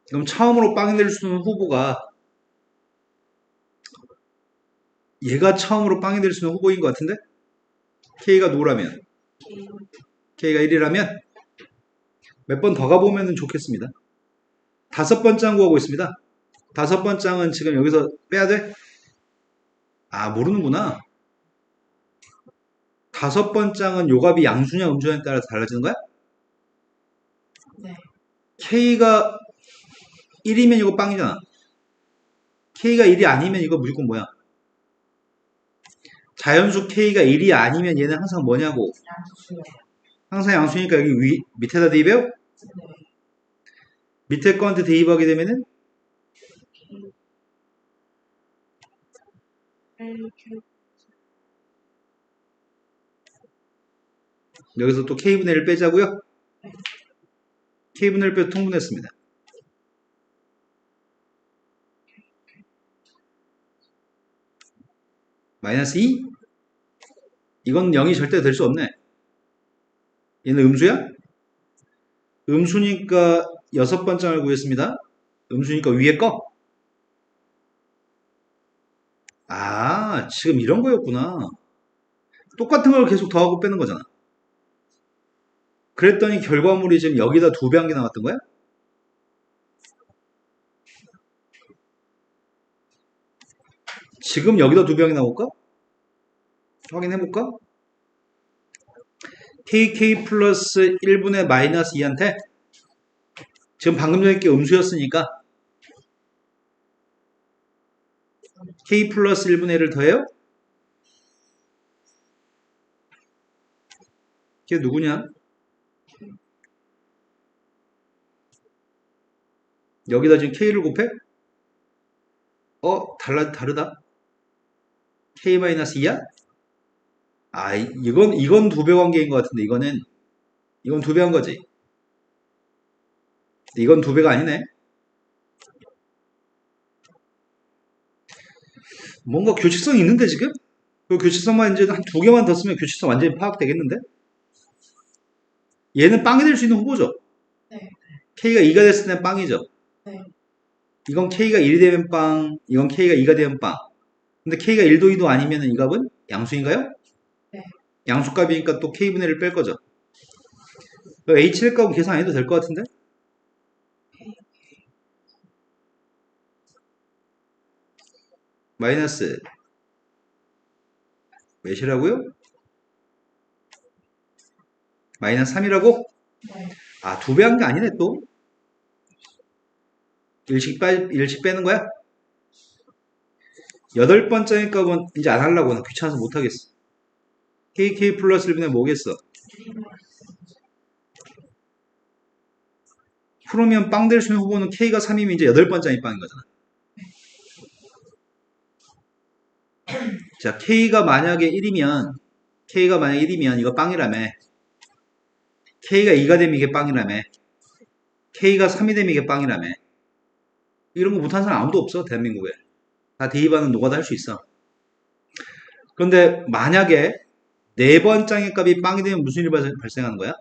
그럼 처음으로 빵이 될 수 있는 후보가 얘가 처음으로 빵이 될 수 있는 후보인 것 같은데? K가 누구라면? K, K가 1이라면 몇 번 더 가보면 좋겠습니다. 다섯 번째 장 구하고 있습니다. 다섯 번째 장은 지금 여기서 빼야 돼? 아, 모르는구나. 다섯 번째 장은 요값이 양수냐 음수냐에 따라서 달라지는 거야? 네. K가 1이면 이거 빵이잖아. K가 1이 아니면 이거 무조건 뭐야? 자연수 K가 1이 아니면 얘는 항상 뭐냐고. 양수요. 항상 양수니까 여기 밑에다 대입해요? 네. 밑에 거한테 대입하게 되면은 K, K, 여기서 또 K분의 1 빼자고요? K분의 1 빼서 통분했습니다. 마이너스 2? 이건 0이 절대 될 수 없네. 얘는 음수야? 음수니까 여섯 번째를 구했습니다. 음수니까 위에 거? 아, 지금 이런 거였구나. 똑같은 걸 계속 더하고 빼는 거잖아. 그랬더니 결과물이 지금 여기다 두 배 한 개 나왔던 거야? 지금 여기다 두 배 한 개 나올까? 확인해볼까? kk 플러스 1분의 마이너스 2한테 지금 방금 전에 게 음수였으니까 k 플러스 1분의 1을 더해요? 걔 누구냐? 여기다 지금 k를 곱해? 다르다. k-2야? 아, 이건 두 배 관계인 것 같은데, 이건 두 배 한 거지. 이건 두 배가 아니네. 뭔가 규칙성이 있는데, 지금? 그 규칙성만 이제 한 두 개만 더 쓰면 규칙성 완전히 파악되겠는데? 얘는 빵이 될 수 있는 후보죠. 네. k가 2가 됐을 땐 빵이죠. 네. 이건 k가 1이 되면 빵, 이건 k가 2가 되면 빵. 근데 k가 1도 2도 아니면 이 값은 양수인가요? 네. 양수값이니까 또 k분의 1을 뺄 거죠. h의 값은 계산 안 해도 될 것 같은데? 마이너스 몇이라고요? 마이너스 3이라고? 네. 아, 두 배 한 게 아니네 또. 일식 빼는 거야? 여덟 번째 값은 이제 안 하려고 나 귀찮아서 못 하겠어. kk 플러스 1분의 뭐겠어? 그러면 빵 될 수 있는 후보는 k가 3이면 이제 여덟 번째이 빵인 거잖아. 자, k가 만약에 1이면 이거 빵이라며. k가 2가 되면 이게 빵이라며. k가 3이 되면 이게 빵이라며. 이런 거 못하는 사람 아무도 없어, 대한민국에. 다 대입하는 노가다 할 수 있어. 그런데 만약에 네 번째의 값이 빵이 되면 무슨 일이 발생하는 거야?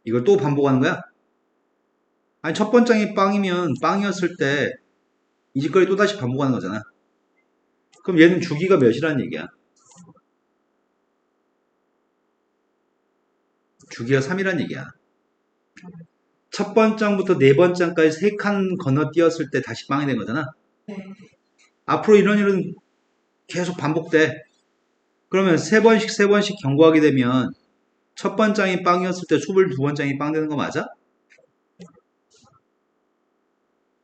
이걸 또 반복하는 거야? 아니, 첫 번째이 빵이면 빵이었을 때 이 짓거리 또 다시 반복하는 거잖아. 그럼 얘는 주기가 몇이라는 얘기야? 주기가 3이라는 얘기야. 첫 번장부터 네 번장까지 세 칸 건너뛰었을 때 다시 빵이 된 거잖아. 네. 앞으로 이런 일은 계속 반복돼. 그러면 세 번씩 경고하게 되면 첫 번장이 빵이었을 때 22번장이 빵 되는 거 맞아?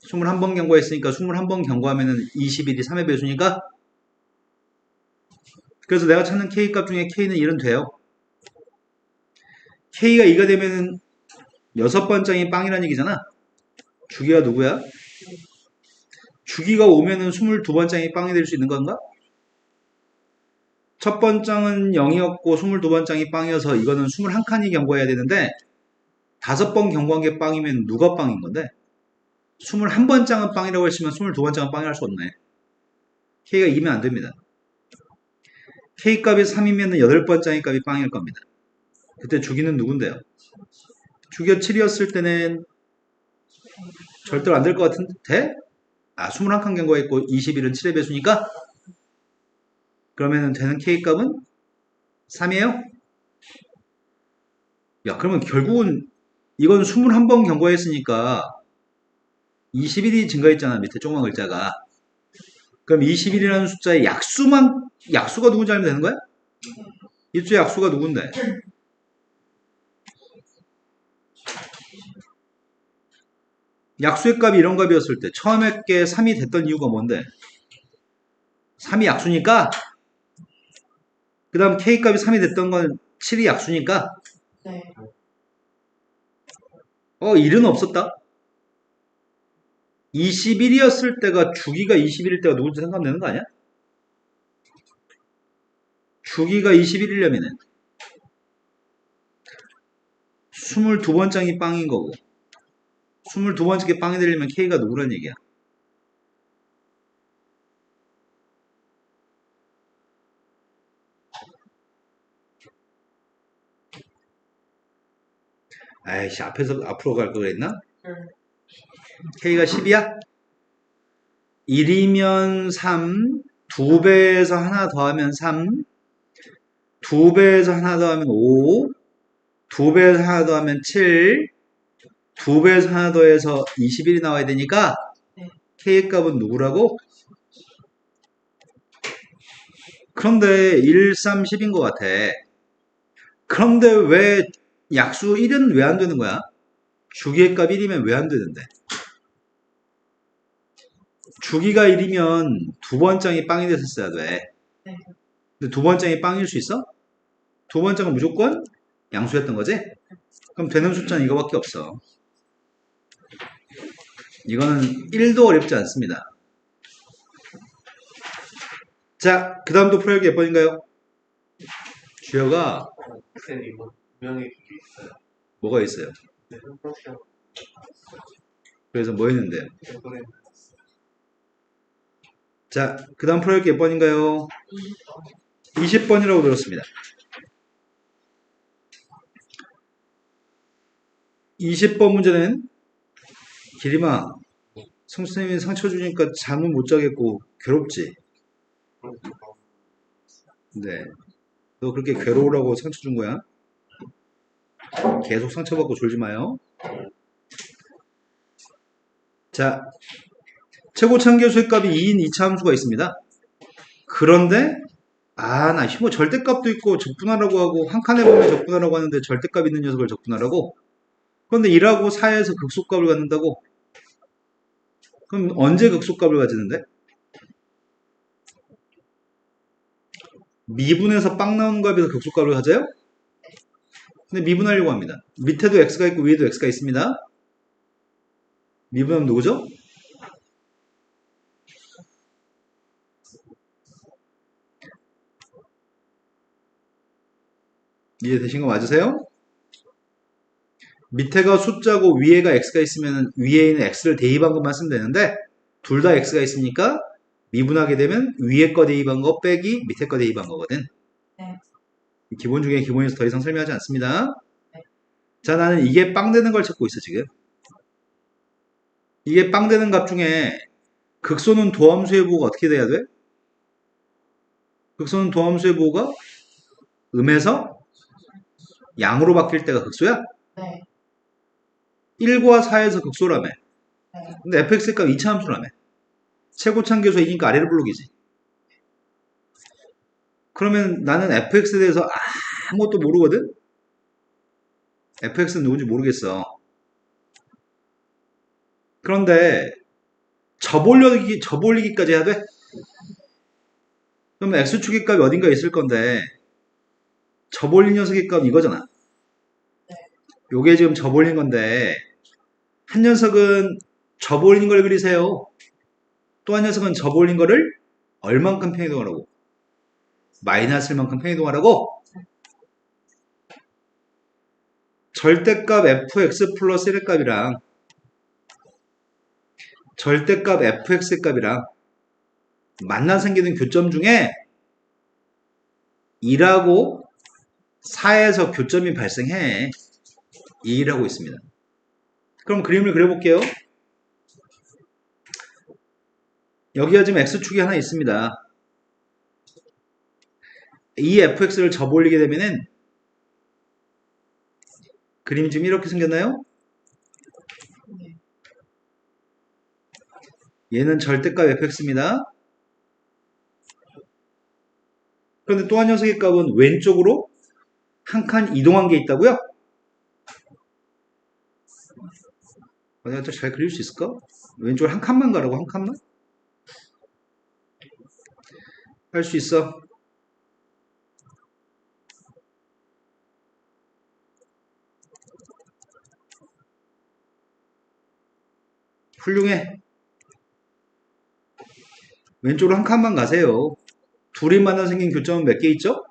21번 경고했으니까 21번 경고하면은 21이 3의 배수니까. 그래서 내가 찾는 K값 중에 K는 1은 돼요. K가 2가 되면은 여섯 번장이 빵이라는 얘기잖아. 주기가 누구야? 주기가 오면은 22번장이 빵이 될 수 있는 건가? 첫 번장은 0이었고 22번장이 빵이어서 이거는 21칸이 경고해야 되는데 5번 경고한 게 빵이면 누가 빵인 건데? 21번장은 빵이라고 했으면 22번장은 빵이랄 수 없네. K가 2면 안 됩니다. K값이 3이면 8번장의 값이 빵일 겁니다. 그때 주기는 누군데요? 주기가 7이었을 때는 절대로 안 될 것 같은데? 돼? 21칸 경고했고 21은 7의 배수니까 그러면 되는 K값은 3이에요? 야, 그러면 결국은 이건 21번 경고했으니까 21이 증가했잖아, 밑에 조그만 글자가. 그럼 21이라는 숫자의 약수가 누군지 알면 되는 거야? 이 숫자의 약수가 누군데? 약수의 값이 이런 값이었을 때 처음에 게 3이 됐던 이유가 뭔데? 3이 약수니까 그 다음 K값이 3이 됐던 건 7이 약수니까 네. 1은 없었다? 21이었을 때가 주기가 21일 때가 누군지 생각하면 되는 거 아니야? 주기가 21이려면은 22번장이 빵인 거고 22번째 빵이 되려면 K가 누구란 얘기야? 아이씨, 앞으로 갈 거 그랬나? K가 10이야? 1이면 3, 2배에서 하나 더하면 3, 2배에서 하나 더하면 5, 2배에서 하나 더하면 7, 2배에서 하나 더해서 21이 나와야 되니까 네. K값은 누구라고? 그런데 1, 3, 10인 것 같아. 그런데 왜 약수 1은 왜 안 되는 거야? 주기의 값 1이면 왜 안 되는데? 주기가 1이면 두 번장이 빵이 됐었어야 돼. 네. 근데 두 번장이 빵일 수 있어? 두 번장은 무조건 양수였던 거지? 그럼 되는 숫자는 이거밖에 없어. 이거는 1도 어렵지 않습니다. 자, 그 다음도 풀어야기 몇 번인가요? 주여가 선생님, 이거 분명히 그게 있어요. 뭐가 있어요? 네, 흠뻑형 그래서 뭐 했는데요? 이번에 자, 그 다음 풀어야기 몇 번인가요? 20번. 20번이라고 들었습니다. 20번 문제는 기림아, 선생님이 상처 주니까 잠은 못 자겠고 괴롭지? 네. 너 그렇게 괴로우라고 상처 준 거야? 계속 상처받고 졸지 마요. 자, 최고 참교수의 값이 2인 2차 함수가 있습니다. 그런데 나 뭐 절대값도 있고 적분하라고 하고 한 칸에 보면 적분하라고 하는데 절대값 있는 녀석을 적분하라고? 그런데 1하고 4에서 극소값을 갖는다고? 그럼 언제 극소값을 가지는데? 미분에서 빵 나오는 값에서 극소값을 가져요? 근데 미분하려고 합니다. 밑에도 x가 있고 위에도 x가 있습니다. 미분하면 누구죠? 이해되신 거 맞으세요? 밑에가 숫자고 위에가 x가 있으면 위에 있는 x를 대입한 것만 쓰면 되는데 둘 다 x가 있으니까 미분하게 되면 위에 거 대입한 거 빼기 밑에 거 대입한 거거든. 네. 기본 중에 기본에서 더 이상 설명하지 않습니다. 네. 자, 나는 이게 빵 되는 걸 찾고 있어 지금. 이게 빵 되는 값 중에 극소는 도함수의 부호가 어떻게 돼야 돼? 극소는 도함수의 부호가 음에서 양으로 바뀔 때가 극소야? 네. 1과 4에서 극소라며. 네. 근데 fx의 값 2차 함수라며. 최고참교수이니까 아래를 블록이지. 그러면 나는 fx에 대해서 아무것도 모르거든? fx는 누군지 모르겠어. 그런데 접올리기까지 해야 돼? 그러면 x축의 값이 어딘가 있을 건데 접올린 녀석의 값 이거잖아. 요게 지금 접올린 건데 한 녀석은 접올린 걸 그리세요. 또 한 녀석은 접올린 거를 얼만큼 평이동하라고? 마이너스만큼 평이동하라고? 절대값 fx 플러스 1의 값이랑 절대값 fx의 값이랑 만나 생기는 교점 중에 2라고 4에서 교점이 발생해. 2라고 있습니다. 그럼 그림을 그려볼게요. 여기가 지금 x축이 하나 있습니다. 이 fx를 접올리게 되면은 그림이 지금 이렇게 생겼나요? 네. 얘는 절대값 fx입니다. 그런데 또 한 녀석의 값은 왼쪽으로 한 칸 이동한 게 있다고요? 내가 또 잘 그릴 수 있을까? 왼쪽으로 한 칸만 가라고, 한 칸만? 할 수 있어. 훌륭해. 왼쪽으로 한 칸만 가세요. 둘이 만나 생긴 교점은 몇 개 있죠?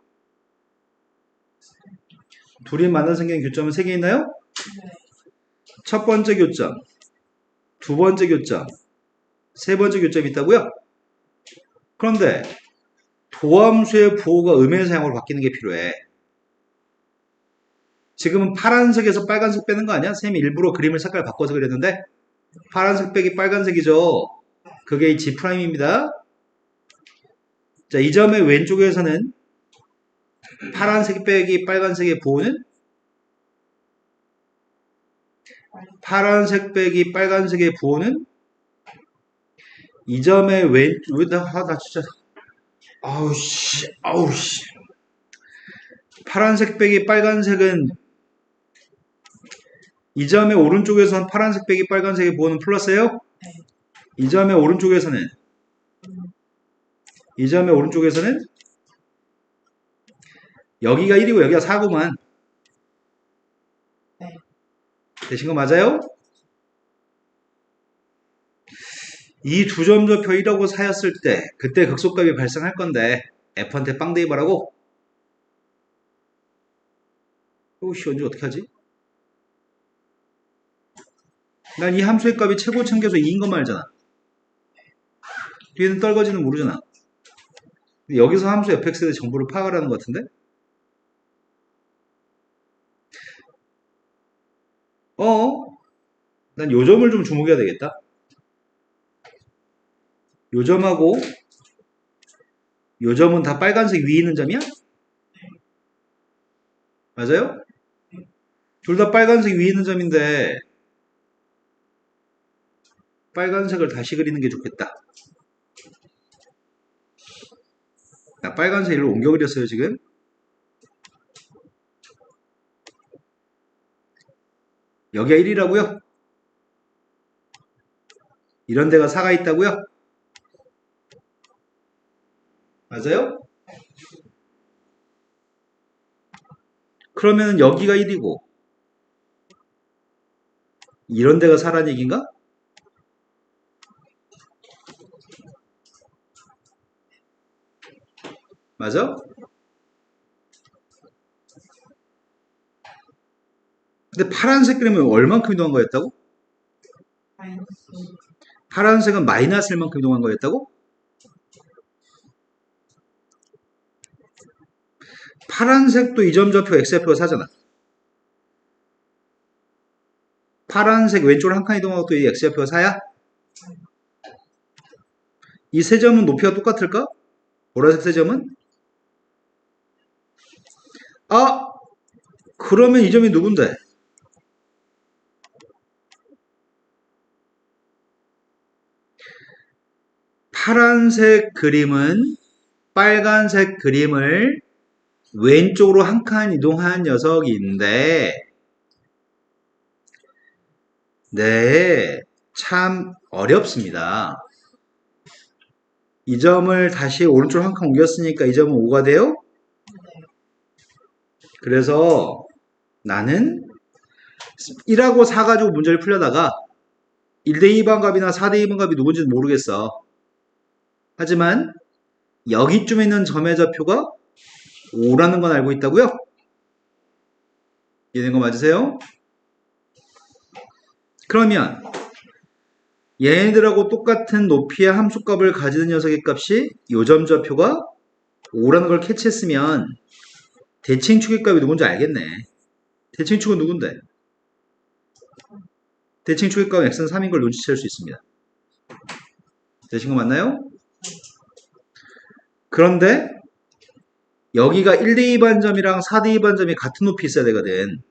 둘이 만나 생긴 교점은 3개 있나요? 네. 첫 번째 교점, 두 번째 교점, 세 번째 교점이 있다고요? 그런데 도함수의 부호가 음에서 양으로 바뀌는 게 필요해. 지금은 파란색에서 빨간색 빼는 거 아니야? 쌤이 일부러 그림을 색깔 바꿔서 그렸는데 파란색 빼기 빨간색이죠. 그게 이 G'입니다. 자, 이 점의 왼쪽에서는 파란색 빼기 빨간색의 부호는 파란색 빼기 빨간색의 부호는 이 점의 왼쪽, 나 진짜 아우씨. 파란색 빼기 빨간색은 이 점의 오른쪽에서는 파란색 빼기 빨간색의 부호는 플러스예요? 네. 이 점의 오른쪽에서는 여기가 1이고 여기가 4구만. 네. 되신 거 맞아요? 이 두 점 좌표 1하고 4였을 때 그때 극소값이 발생할 건데 F한테 빵 대입하라고? 오씨 언제 어떻게 하지? 난 이 함수의 값이 최고 챙겨서 2인 것만 알잖아. 뒤에는 떨거지는 모르잖아. 근데 여기서 함수 fx에 대해 정보를 파악하라는 것 같은데? 난 요 점을 좀 주목해야 되겠다. 요 점하고 요 점은 다 빨간색 위에 있는 점이야? 맞아요? 둘 다 빨간색 위에 있는 점인데 빨간색을 다시 그리는 게 좋겠다. 나 빨간색 일로 옮겨 그렸어요 지금. 여기가 1이라고요? 이런 데가 4가 있다고요? 맞아요? 그러면 여기가 1이고 이런 데가 4란 얘기인가? 맞아? 근데 파란색 그림은 얼만큼 이동한 거였다고? 마이너스. 파란색은 마이너스 1만큼 이동한 거였다고? 파란색도 이 점 좌표 x좌표가 4잖아. 파란색 왼쪽으로 한 칸 이동하고 또 이 x좌표가 4야? 이 세 점은 높이가 똑같을까? 보라색 세 점은? 그러면 이 점이 누군데? 파란색 그림은 빨간색 그림을 왼쪽으로 한 칸 이동한 녀석인데 네, 참 어렵습니다. 이 점을 다시 오른쪽으로 한 칸 옮겼으니까 이 점은 5가 돼요? 그래서 나는 1하고 4 가지고 문제를 풀려다가 1대 2번 값이나 4대 2번 값이 누군지는 모르겠어. 하지만 여기쯤에 있는 점의 좌표가 5라는 건 알고 있다고요? 이해된 거 맞으세요? 그러면 얘네들하고 똑같은 높이의 함수값을 가지는 녀석의 값이 요 점 좌표가 5라는 걸 캐치했으면 대칭축의 값이 누군지 알겠네. 대칭축은 누군데? 대칭축의 값은 x는 3인 걸 눈치챌 수 있습니다. 되신 거 맞나요? 그런데 여기가 1대 2반점이랑 4대 2반점이 같은 높이 있어야 되거든.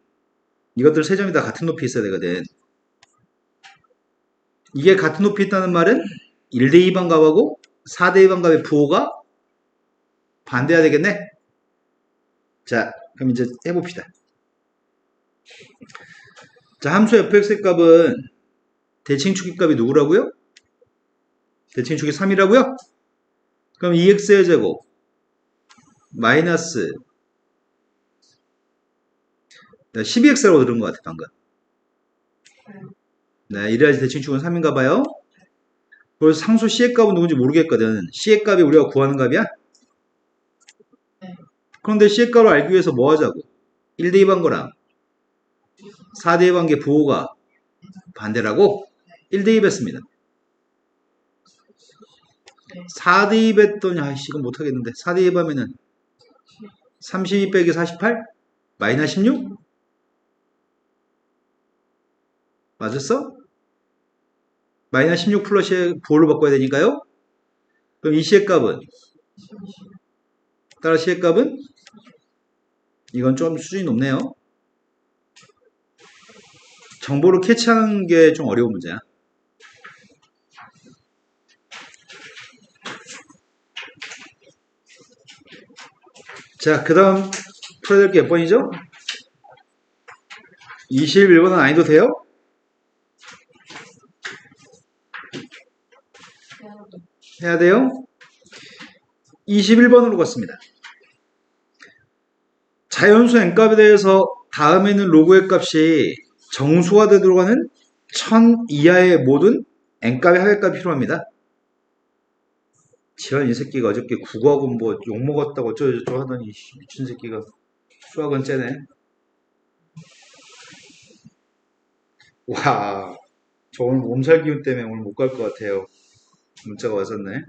이것들 세 점이 다 같은 높이 있어야 되거든. 이게 같은 높이 있다는 말은 1대 2반값하고 4대 2반값의 부호가 반대해야 되겠네? 자, 그럼 이제 해봅시다. 자, 함수 fx의 값은 대칭축의 값이 누구라고요? 대칭축이 3이라고요? 그럼 2x의 제곱 마이너스 12x라고 들은 것 같아 방금. 네, 이래야지 대칭축은 3인가 봐요. 그래서 상수 c의 값은 누군지 모르겠거든. c의 값이 우리가 구하는 값이야? 네. 그런데 c의 값을 알기 위해서 뭐 하자고? 1대 2반 거랑 4대 2반계 부호가 반대라고? 1대 2 했습니다. 4대 2 했더니 아이씨 이건 못하겠는데 4대 2 하면은 32 빼기 48? 마이너스 16? 맞았어? 마이너스 16 플러스의 부호를 바꿔야 되니까요. 그럼 이 c의 값은? 따라 c의 값은? 이건 좀 수준이 높네요. 정보를 캐치하는 게 좀 어려운 문제야. 자, 그 다음 풀어야 될 게 몇 번이죠? 21번은 아니도 돼요? 해야 돼요? 21번으로 갔습니다. 자연수 n값에 대해서 다음에는 로그의 값이 정수가 되도록 하는 1000 이하의 모든 n값의 합의값이 필요합니다. 지랄 이 새끼가 어저께 국어학원 뭐 욕먹었다고 어쩌고저쩌고 하더니 미친 새끼가 수학은 째네. 와, 저 오늘 몸살 기운 때문에 오늘 못 갈 것 같아요. 문자가 왔었네.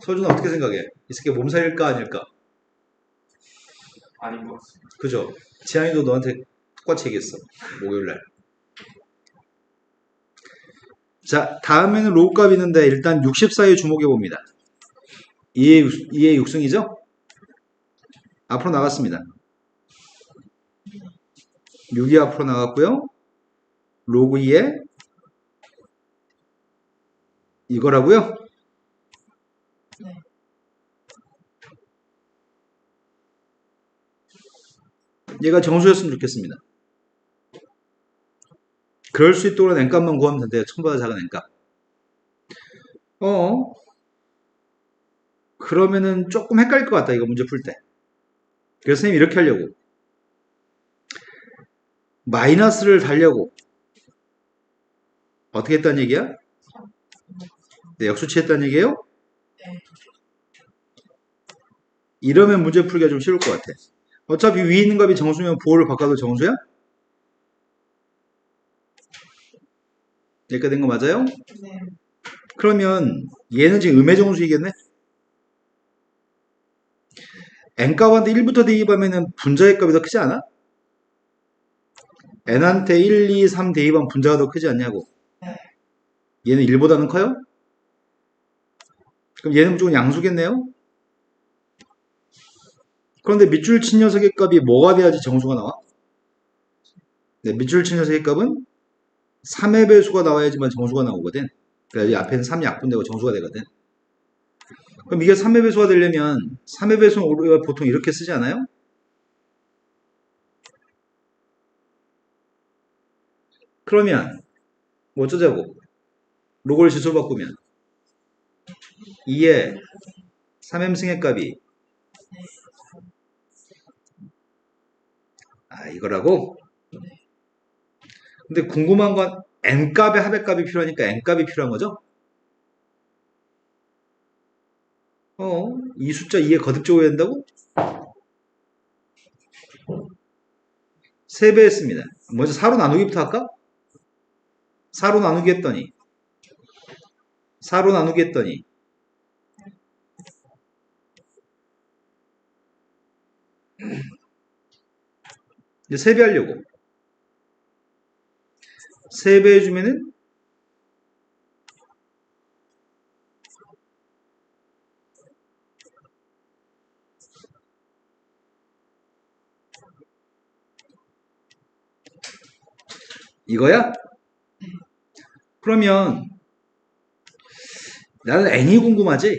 서준아 어떻게 생각해? 이 새끼 몸살일까 아닐까? 아닌 것 같습니다. 그죠? 지한이도 너한테 똑같이 얘기했어. 목요일날. 자, 다음에는 로우 값이 있는데 일단 64에 주목해 봅니다. 2의 6승이죠? 앞으로 나갔습니다. 6이 앞으로 나갔고요. 로그 2에 이거라고요? 네. 얘가 정수였으면 좋겠습니다. 그럴 수 있도록 n값만 구하면 된대요. 1000보다 작은 n값. 그러면은 조금 헷갈릴 것 같다. 이거 문제 풀 때. 그래서 선생님이 이렇게 하려고. 마이너스를 달려고. 어떻게 했다는 얘기야? 네, 역수치했다는 얘기예요? 네. 이러면 문제 풀기가 좀 쉬울 것 같아. 어차피 위에 있는 값이 정수면 부호를 바꿔도 정수야? 여기까지 된 거 맞아요? 네. 그러면 얘는 지금 음의 정수이겠네? n값한테 1부터 대입하면 분자의 값이 더 크지 않아? n한테 1, 2, 3 대입하면 분자가 더 크지 않냐고. 네. 얘는 1보다는 커요? 그럼 얘는 무조건 양수겠네요? 그런데 밑줄 친 녀석의 값이 뭐가 돼야지 정수가 나와? 네, 밑줄 친 녀석의 값은 3의 배수가 나와야지만 정수가 나오거든. 그래야 이 앞에는 3이 약분되고 정수가 되거든. 그럼 이게 3의 배수가 되려면 3의 배수는 우리가 보통 이렇게 쓰지 않아요? 그러면 뭐 어쩌자고? 로그를 지수로 바꾸면 2의 3m승의 값이 이거라고? 근데 궁금한 건 n값의 합의값이 필요하니까 n값이 필요한 거죠? 이 숫자 2에 거듭적어야 된다고? 3배 했습니다. 먼저 4로 나누기부터 할까? 4로 나누기 했더니 4로 나누기 했더니 이제 3배 하려고 3배 해주면은 이거야? 그러면 나는 n이 궁금하지?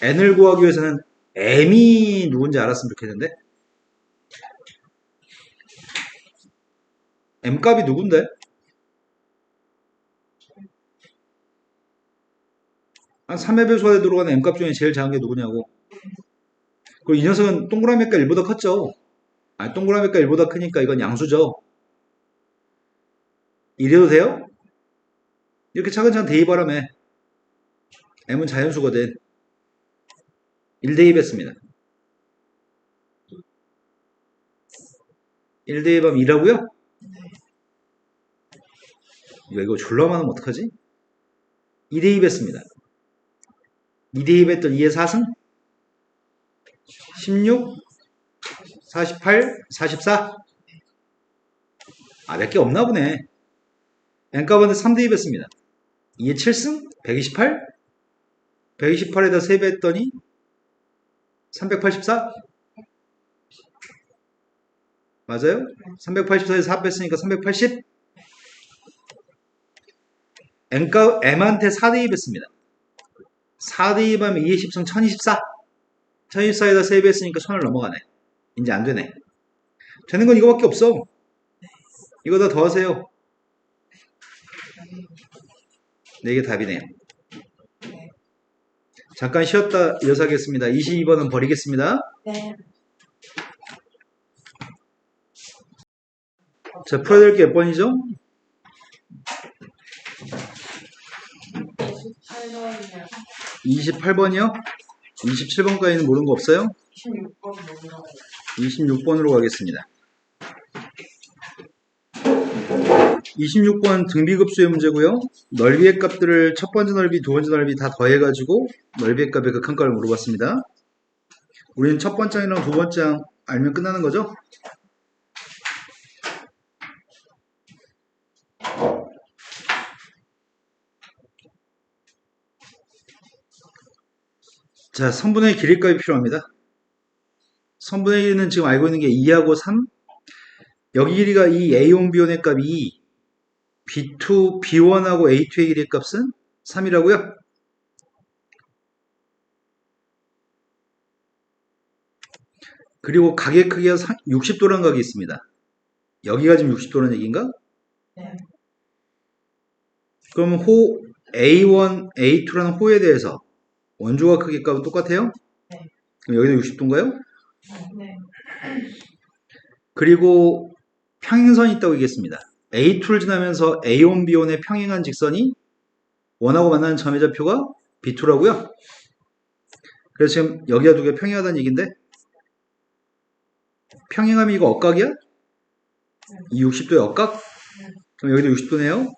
n을 구하기 위해서는 m이 누군지 알았으면 좋겠는데 m값이 누군데? 한 3의 배수가 들어가는 m값 중에 제일 작은 게 누구냐고. 그리고 이 녀석은 동그라미가 1보다 컸죠? 동그라미가 1보다 크니까 이건 양수죠. 이래도 돼요? 이렇게 차근차근 대입하라며. m은 자연수거든. 1 대입했습니다. 1 대입하면 2라고요? 이거 졸라 많으면 어떡하지? 2 대입했습니다. 2 대입했던 2의 4승? 16, 48, 44? 몇 개 없나 보네. n값한테 3 대입했습니다. 2의 7승? 128? 128에다 3배 했더니 384? 맞아요? 384에서 4 뺐으니까 380? m한테 4 대입했습니다. 4 대입하면 2의 10승 1024? 1024에다 세이브했으니까 1000을 넘어가네. 이제 안 되네. 되는 건 이거밖에 없어. 이거 다 더하세요. 네 개 답이네요. 네. 잠깐 쉬었다 이어서 하겠습니다. 22번은 버리겠습니다. 네. 자, 풀어야 될 게 몇 번이죠? 28번이면 28번이요? 27번까지는 모르는 거 없어요? 26번 넘어가요. 26번으로 가겠습니다. 26번 등비급수의 문제고요. 넓이의 값들을 첫 번째 넓이, 두 번째 넓이 다 더해가지고 넓이의 값의 극한값을 물어봤습니다. 우리는 첫 번째 항이랑 두 번째 항 알면 끝나는 거죠? 자, 선분의 길이값이 필요합니다. 선분의 길이는 지금 알고 있는 게 2하고 3. 여기 길이가 이 A1, B1의 값이 2. B2, B1하고 A2의 길이의 값은 3이라고요? 그리고 각의 크기가 60도라는 각이 있습니다. 여기가 지금 60도라는 얘기인가? 네. 그럼 호 A1, A2라는 호에 대해서 원주각 크기 값은 똑같아요? 네. 그럼 여기도 60도인가요? 네. 그리고 평행선이 있다고 얘기했습니다. A2를 지나면서 A1, B1의 평행한 직선이 1하고 만나는 점의 좌표가 B2라고요? 그래서 지금 여기가 두 개 평행하다는 얘기인데 평행하면 이거 억각이야? 이 60도의 억각? 그럼 여기도 60도네요?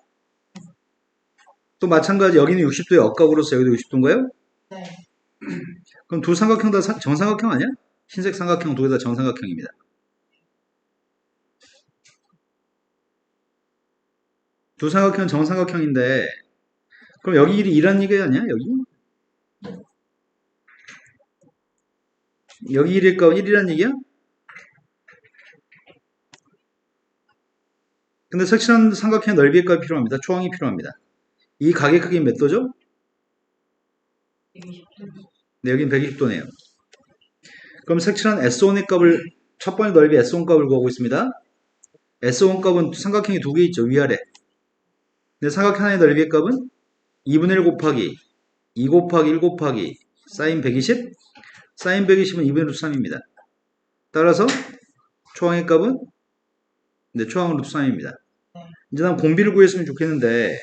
또 마찬가지 여기는 60도의 억각으로서 여기도 60도인가요? 네. 그럼 두 삼각형 다 정삼각형 아니야? 흰색 삼각형 두 개 다 정삼각형입니다. 두 삼각형은 정삼각형인데 그럼 여기 길이 2란 얘기 아니야? 여기 길이의 값은 1이란 얘기야? 근데 색칠한 삼각형의 넓이의 값이 필요합니다. 초항이 필요합니다. 이 각의 크기는 몇 도죠? 120도. 네, 여긴 120도네요. 그럼 색칠한 S1의 값을 첫 번째 넓이 S1 값을 구하고 있습니다. S1 값은 삼각형이 두 개 있죠. 위아래. 근데 삼각형 하나의 넓이의 값은 2분의 1 곱하기 2 곱하기 1 곱하기 사인 120 사인 120은 2분의 루트 3입니다. 따라서 초항의 값은 네, 초항은 루트 3입니다. 이제 난 공비를 구했으면 좋겠는데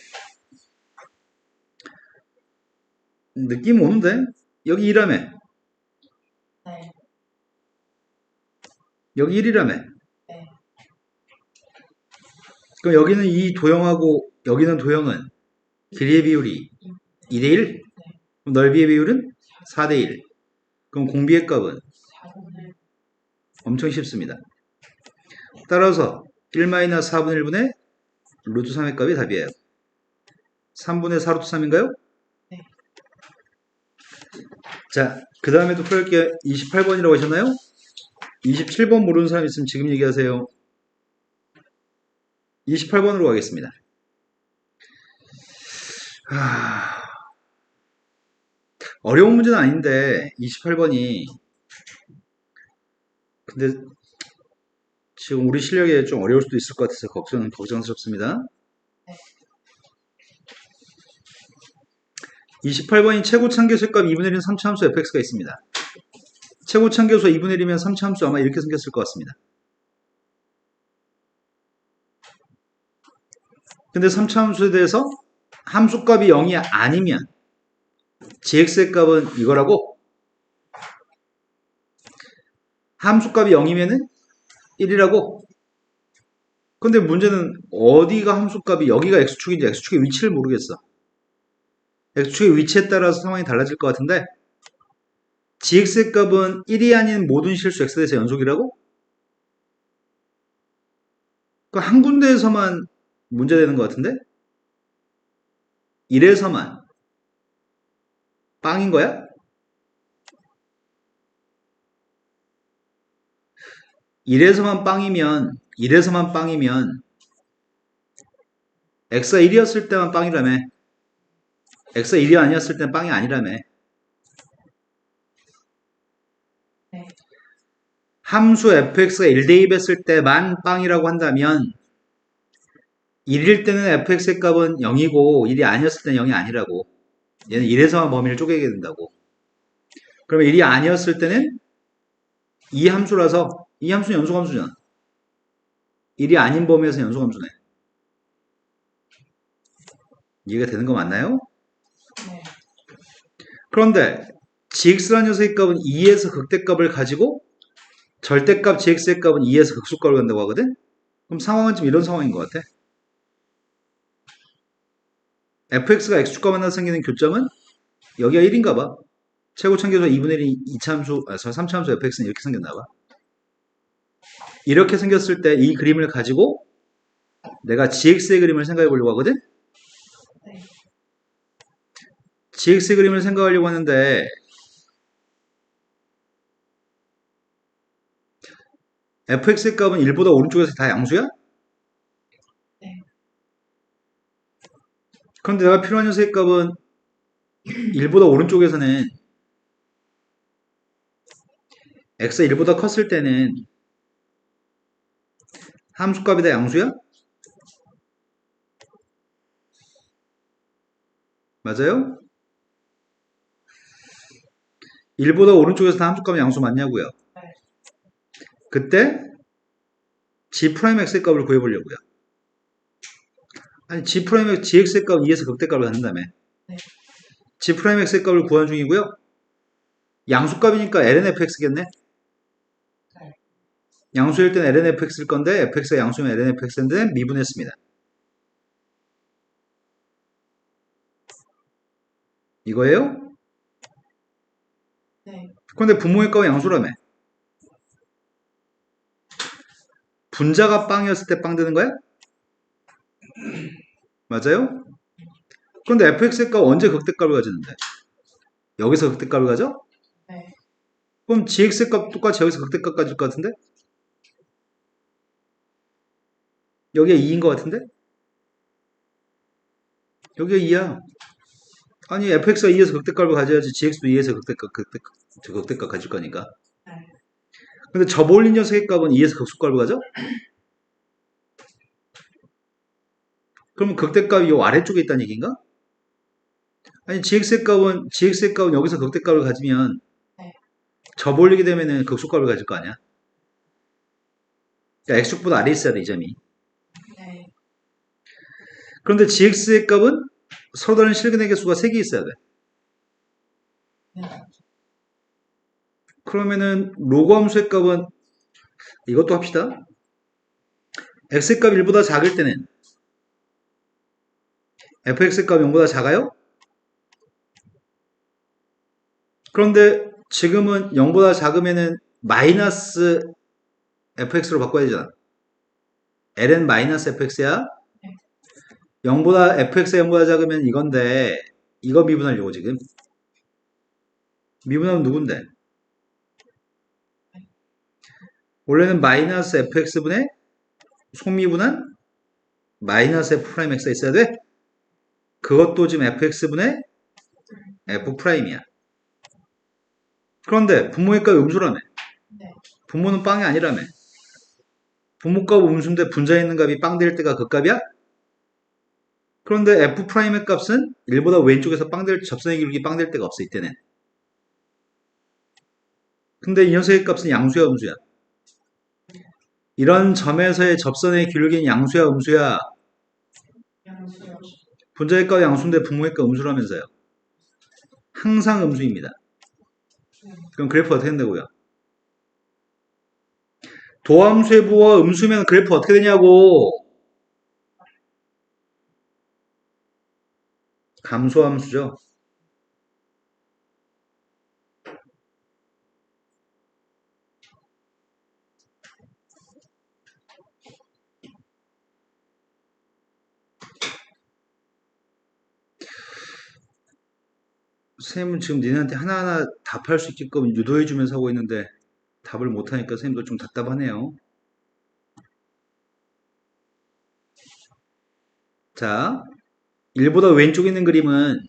느낌 오는데? 여기 2라며 네. 여기 1이라며 네. 그럼 여기는 이 도형하고 여기는 도형은 길이의 비율이 2대1 그럼 넓이의 비율은 4대1 그럼 공비의 값은 4분의 엄청 쉽습니다. 따라서 1-4분의 1분의 루트 3의 값이 답이에요. 3분의 4 루트 3인가요? 네. 자, 그 다음에 또 풀게 28번이라고 하셨나요? 27번 모르는 사람 있으면 지금 얘기하세요. 28번으로 가겠습니다. 어려운 문제는 아닌데 28번이 근데 지금 우리 실력에 좀 어려울 수도 있을 것 같아서 걱정스럽습니다. 28번이 최고 참교수의 값 2분의 1인 3차함수 fx가 있습니다. 최고 참교수 2분의 1이면 3차함수 아마 이렇게 생겼을 것 같습니다. 근데 3차함수에 대해서 함수값이 0이 아니면 gx의 값은 이거라고 함수값이 0이면은 1이라고 근데 문제는 어디가 함수값이 여기가 x축인지 x축의 위치를 모르겠어. x축의 위치에 따라서 상황이 달라질 것 같은데 gx의 값은 1이 아닌 모든 실수 x에 대해서 연속이라고? 그 한 군데에서만 문제되는 것 같은데 1에서만 빵인 거야? 1에서만 빵이면 x가 1이었을 때만 빵이라며 x가 1이 아니었을 땐 빵이 아니라며 함수 fx가 1대입했을 때만 빵이라고 한다면 1일 때는 fx의 값은 0이고 1이 아니었을 때는 0이 아니라고. 얘는 1에서만 범위를 쪼개게 된다고. 그러면 1이 아니었을 때는 이 함수라서 이 함수는 연속함수잖아. 1이 아닌 범위에서 연속함수네. 이해가 되는 거 맞나요? 네. 그런데 gx라는 녀석의 값은 2에서 극대값을 가지고 절대값 gx의 값은 2에서 극소값을 간다고 하거든? 그럼 상황은 좀 이런 상황인 것 같아. fx가 x축과 만나서 생기는 교점은 여기가 1인가 봐. 최고 참계수 2분의 1이 2차함수, 3차함수 fx는 이렇게 생겼나 봐. 이렇게 생겼을 때 이 그림을 가지고 내가 gx의 그림을 생각해 보려고 하거든? 네. gx의 그림을 생각하려고 하는데 fx의 값은 1보다 오른쪽에서 다 양수야? 네. 그런데 내가 필요한 녀석의 값은 1보다 오른쪽에서는 x가 1보다 컸을 때는 함수값이 다 양수야? 맞아요? 1보다 오른쪽에서 다 함수값이 양수 맞냐고요? 네. 그때 g'x의 값을 구해보려고요. 아니 gx의 값은 2에서 극대값을 갖는다며. 네. g'x의 값을 구한 중이고요. 양수값이니까 lnfx겠네. 네. 양수일 때는 lnfx일 건데 fx가 양수면 lnfx인데 미분했습니다. 이거예요? 네. 그런데 분모의 값은 양수라며. 분자가 빵이었을 때 빵 되는 거야? 맞아요? 그런데 fx의 값 언제 극대값을 가지는데? 여기서 극대값을 가져? 네. 그럼 gx의 값 똑같이 여기서 극대값 가질 것 같은데? 여기가 2인 것 같은데? 여기가 2야. 아니 fx가 2에서 극대값을 가져야지 gx도 2에서 극대값 가질 거니까. 네. 근데 접어올린 녀석의 값은 2에서 극소값을 가져? 그러면 극대값이 이 아래쪽에 있다는 얘기인가? 아니 gx의 값은 여기서 극대값을 가지면 네. 접어올리게 되면은 극소값을 가질 거 아니야? 그러니까 x축보다 아래에 있어야 돼, 이 점이. 네. 그런데 gx의 값은 서로 다른 실근의 개수가 3개 있어야 돼. 네. 그러면은 로그 함수의 값은 이것도 합시다. x의 값 1보다 작을 때는 fx의 값 0보다 작아요? 그런데 지금은 0보다 작으면은 마이너스 fx로 바꿔야 되잖아. ln 마이너스 fx야? 네. 0보다 fx가 0보다 작으면 이건데 이거 미분하려고 지금. 미분하면 누군데? 원래는 마이너스 fx분의 속미분한 마이너스 f 프라임 x가 있어야 돼? 그것도 지금 fx분의 f 프라임이야. 그런데 분모의 값이 음수라며. 네. 분모는 빵이 아니라며. 분모값 음수인데 분자에 있는 값이 빵 될 때가 그 값이야? 그런데 f 프라임의 값은 1보다 왼쪽에서 접선의 기울기 빵 될 때가 없어 이때는. 근데 이 녀석의 값은 양수야 음수야? 이런 점에서의 접선의 기울기는 양수야 음수야? 양수요. 분자의 값 양수인데 분모의 값 음수라면서요. 항상 음수입니다. 그럼 그래프 어떻게 된다고요? 도함수의 부호가 음수면 그래프 어떻게 되냐고. 감소함수죠. 선생님은 지금 니네한테 하나하나 답할 수 있게끔 유도해주면서 하고 있는데 답을 못하니까 선생님도 좀 답답하네요. 자, 1보다 왼쪽에 있는 그림은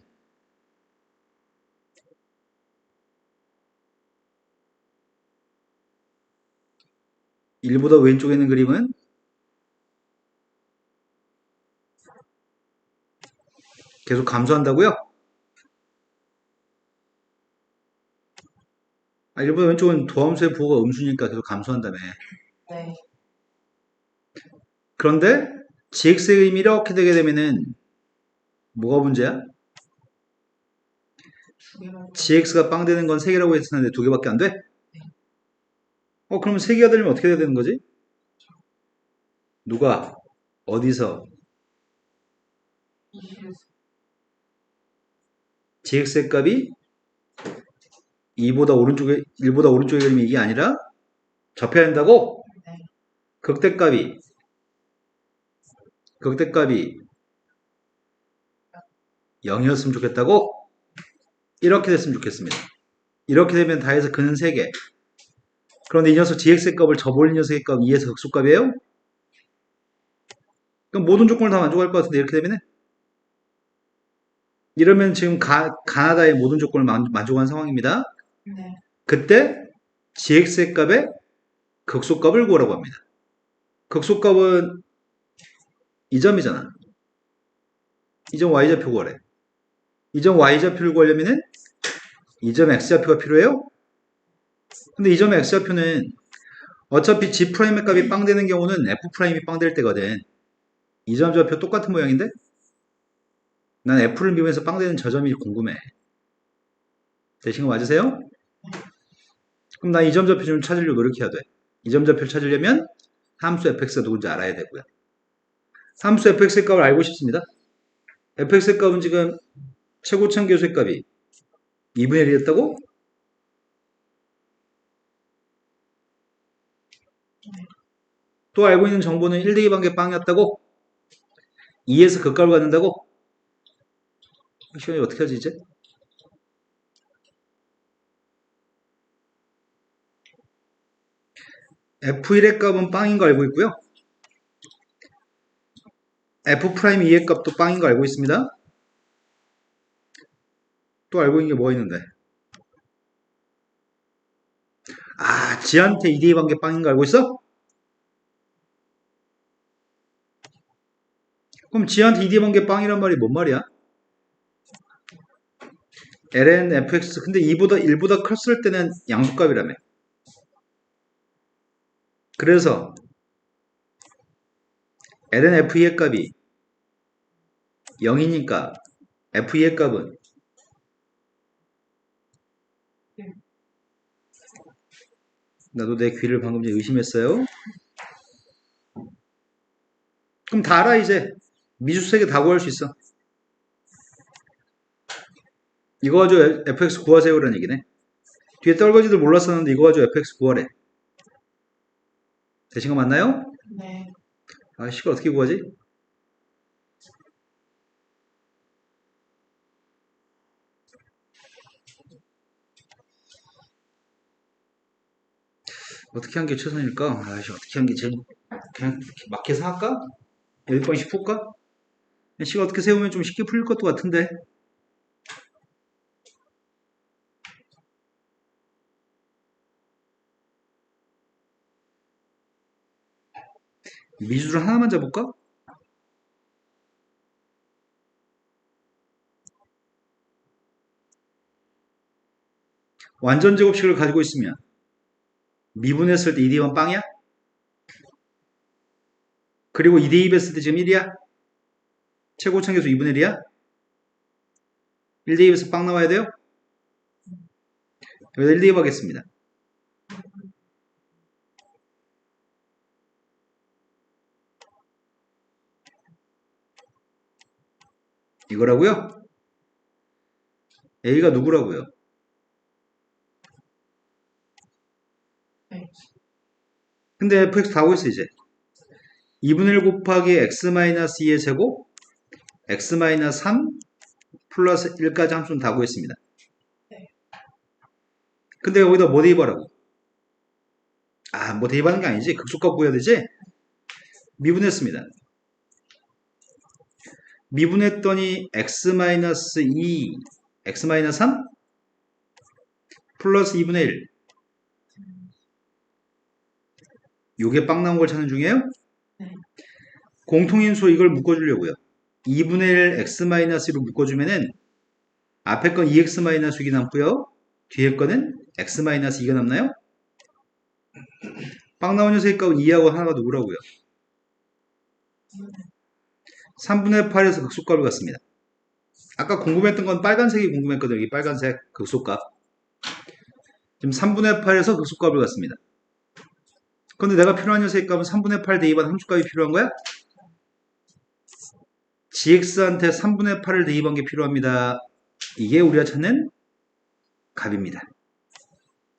1보다 왼쪽에 있는 그림은 계속 감소한다고요? 1보다 왼쪽은 도함수의 부호가 음수니까 계속 감소한다며. 네. 그런데 gx의 그림이 이렇게 되게 되면은 뭐가 문제야? 두 개만. gx가 빵 되는 건 3개라고 했었는데 2개밖에 안 돼? 그러면 3개가 되면 어떻게 돼야 되는 거지? 누가? 어디서? gx의 값이 1보다 오른쪽의 그림이 이게 아니라 접해야 된다고? 네. 극대값이 0이었으면 좋겠다고? 이렇게 됐으면 좋겠습니다. 이렇게 되면 다 해서 근은 3개. 그런데 이 녀석 gx의 값을 접올린 녀석의 값 2에서 극소값이에요? 그럼 모든 조건을 다 만족할 것 같은데 이렇게 되면은 이러면 지금 가나다의 모든 조건을 만족한 상황입니다. 네. 그때 gx의 값의 극소값을 구하라고 합니다. 극소값은 이 점이잖아. 이 점 y좌표 구하래. 이 점 y좌표를 구하려면은 이 점 x좌표가 필요해요? 근데 이 점 x좌표는 어차피 g'의 값이 빵 되는 경우는 f'이 빵 될 때거든. 이 점 좌표 똑같은 모양인데? 난 f를 미분해서 빵 되는 저 점이 궁금해. 되신 거 맞으세요? 그럼 나 이 점 좌표 좀 찾으려고 노력해야 돼. 이 점 좌표를 찾으려면 함수 fx가 누군지 알아야 되고요. 함수 fx의 값을 알고 싶습니다. fx의 값은 지금 최고참 계수의 값이 2분의 1이었다고? 또 알고 있는 정보는 1 더하기 반개 빵이었다고? 2에서 그 값을 갖는다고? 시간이 어떻게 하지 이제? f1의 값은 빵인 거 알고 있고요. f'2의 값도 빵인 거 알고 있습니다. 또 알고 있는 게 뭐가 있는데? g한테 2 더하기 반개 빵인 거 알고 있어? 그럼 g한테 2 더하기 반개 빵이란 말이 뭔 말이야? ln fx 근데 1보다 컸을 때는 양수값이라며. 그래서 ln f2의 값이 0이니까 f2의 값은 나도 내 귀를 방금 전에 의심했어요. 그럼 다 알아 이제. 미수 세 개 다 구할 수 있어. 이거 가지고 fx 구하세요라는 얘기네. 뒤에 떨거지들 몰랐었는데 이거 가지고 fx 구하래. 되신 거 맞나요? 네. 이걸 어떻게 구하지? 어떻게 한 게 최선일까? 어떻게 한 게 제일 그냥 마켓에서 할까? 10번씩 풀까? 식을 어떻게 세우면 좀 쉽게 풀릴 것도 같은데. 미수를 하나만 잡을까? 완전 제곱식을 가지고 있으면 미분했을 때 2대입은 빵이야? 그리고 2대입 했을 때 지금 1이야? 최고차계수 2분의 1이야? 1대입에서 빵 나와야 돼요? 여기다 1대입 하겠습니다. 이거라고요? A가 누구라고요? 네. 근데 fx 다 하고 있어 이제. 2분의 1 곱하기 x-2의 제곱 x-3 플러스 1까지 함수는 다 구했습니다. 근데 여기다 뭐 대입하라고? 뭐 대입하는 게 아니지. 극소값 구해야 되지? 미분했습니다. 미분했더니 x-2 x-3 플러스 2분의 1 요게 빵 나온 걸 찾는 중이에요? 네. 공통인수 이걸 묶어주려고요. 2분의 1 x-1로 묶어주면은 앞에 건 2x-6이 남고요. 뒤에 거는 x-2가 남나요? 빵 나온 녀석의 값은 2하고 하나가 누구라고요? 3분의 8에서 극소값을 갖습니다. 아까 궁금했던 건 빨간색이 궁금했거든요. 여기 빨간색 극소값. 지금 3분의 8에서 극소값을 갖습니다. 그런데 내가 필요한 녀석의 값은 3분의 8 대입한 함수값이 필요한 거야? gx한테 3분의 8을 대입한 게 필요합니다. 이게 우리가 찾는 값입니다.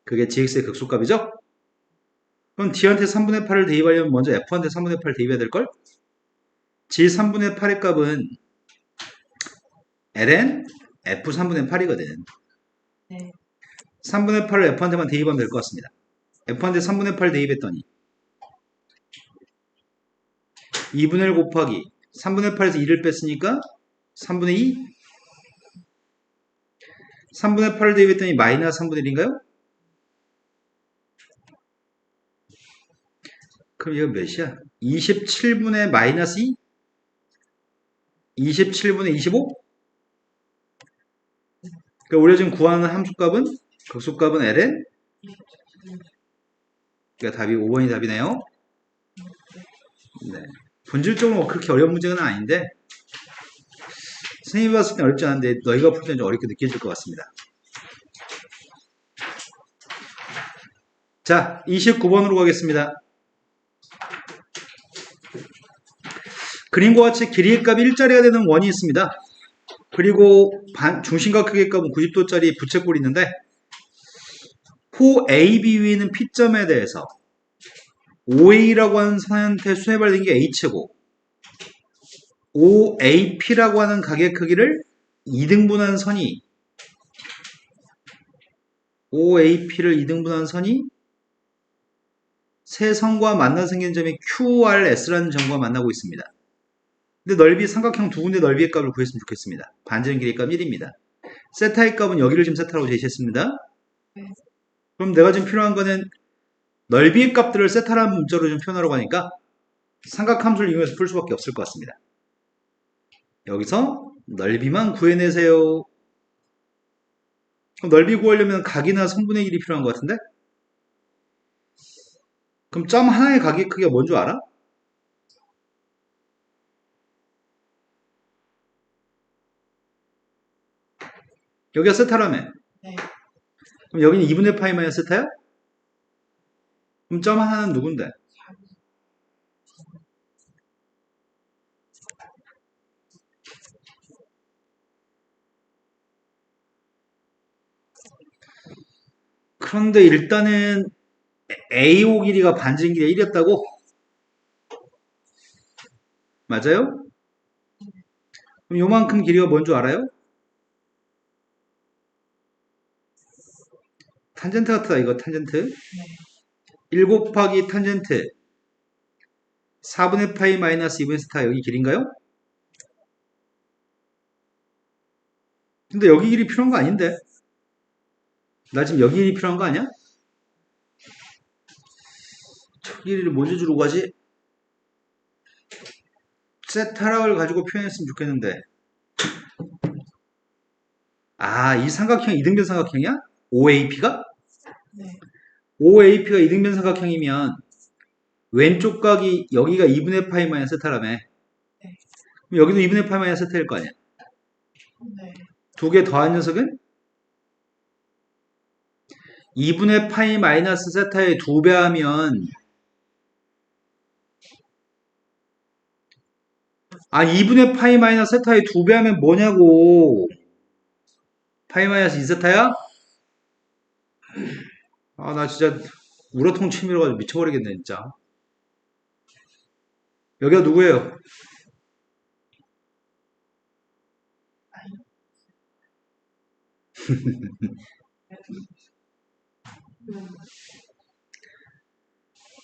그게 gx의 극소값이죠? 그럼 d한테 3분의 8을 대입하려면 먼저 f한테 3분의 8 대입해야 될걸? g 3분의 8의 값은 ln f 3분의 8이거든. 네. 3분의 8을 f한테만 대입하면 될 것 같습니다. f한테 3분의 8 대입했더니 2분의 1 곱하기 3분의 8에서 2를 뺐으니까 3분의 2? 3분의 8을 대입했더니 마이너스 3분의 1인가요? 그럼 이거 몇이야? 27분의 마이너스 2? 27분의 25? 그러니까 우리가 지금 구하는 함수값은 극소값은 ln? 그러니까 답이 5번이 답이네요. 네. 본질적으로 뭐 그렇게 어려운 문제는 아닌데 선생님이 봤을 땐 어렵지 않은데 너희가 풀 때는 좀 어렵게 느껴질 것 같습니다. 자, 29번으로 가겠습니다. 그림과 같이 길이의 값이 1짜리가 되는 원이 있습니다. 그리고 중심과 크기의 값은 90도짜리 부채꼴이 있는데 포 AB 위에 있는 P점에 대해서 OA라고 하는 선한테 수뇌발된 게 H고 OAP라고 하는 각의 크기를 2등분한 선이 OAP를 2등분한 선이 세 선과 만나 생긴 점이 QRS라는 점과 만나고 있습니다. 근데 넓이 삼각형 두 군데 넓이의 값을 구했으면 좋겠습니다. 반지름 길이의 값 1입니다. 세타의 값은 여기를 지금 세타라고 제시했습니다. 그럼 내가 지금 필요한 거는 넓이의 값들을 세타라는 문자로 좀 표현하려고 하니까 삼각함수를 이용해서 풀 수밖에 없을 것 같습니다. 여기서 넓이만 구해내세요. 그럼 넓이 구하려면 각이나 성분의 길이 필요한 것 같은데? 그럼 점 하나의 각의 크기가 뭔 줄 알아? 여기가 세타라며. 네. 그럼 여기는 2분의 파이 마이너스 세타야? 그럼 점 하나는 누군데? 그런데 일단은 AO 길이가 반지름 길이가 1이었다고? 맞아요? 그럼 요만큼 길이가 뭔 줄 알아요? 탄젠트 같다 이거 탄젠트. 1 곱하기 탄젠트 4분의 파이 마이너스 2분의 세타 여기 길인가요? 근데 여기 길이 필요한 거 아닌데? 나 지금 여기 길이 필요한 거 아니야? 저 길이를 뭔지 주로 가지? 세타락을 가지고 표현했으면 좋겠는데. 아, 이 삼각형 이등변 삼각형이야? OAP가? 네. OAP가 이등변 삼각형이면 왼쪽 각이 여기가 2분의 파이 마이너스 세타라며. 그럼 여기도 2분의 파이 마이너스 세타일 거 아니야? 네. 두 개 더한 녀석은 2분의 파이 마이너스 세타의 2배 하면 2분의 파이 마이너스 세타의 2배 하면 뭐냐고. 파이 마이너스 2세타야? 나 진짜 우라통 치밀어 가지고 미쳐버리겠네 진짜. 여기가 누구예요?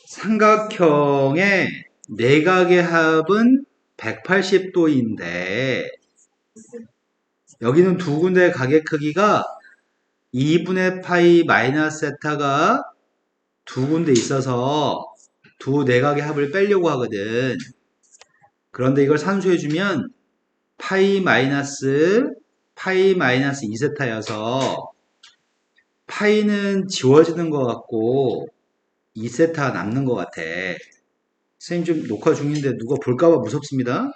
삼각형의 내각의 합은 180도인데 여기는 두 군데 각의 크기가 2분의 파이 마이너스 세타가 두 군데 있어서 두 내각의 합을 빼려고 하거든. 그런데 이걸 산수해주면 파이 마이너스 2세타여서 파이는 지워지는 것 같고 2세타가 남는 것 같아. 선생님 좀 녹화 중인데 누가 볼까봐 무섭습니다.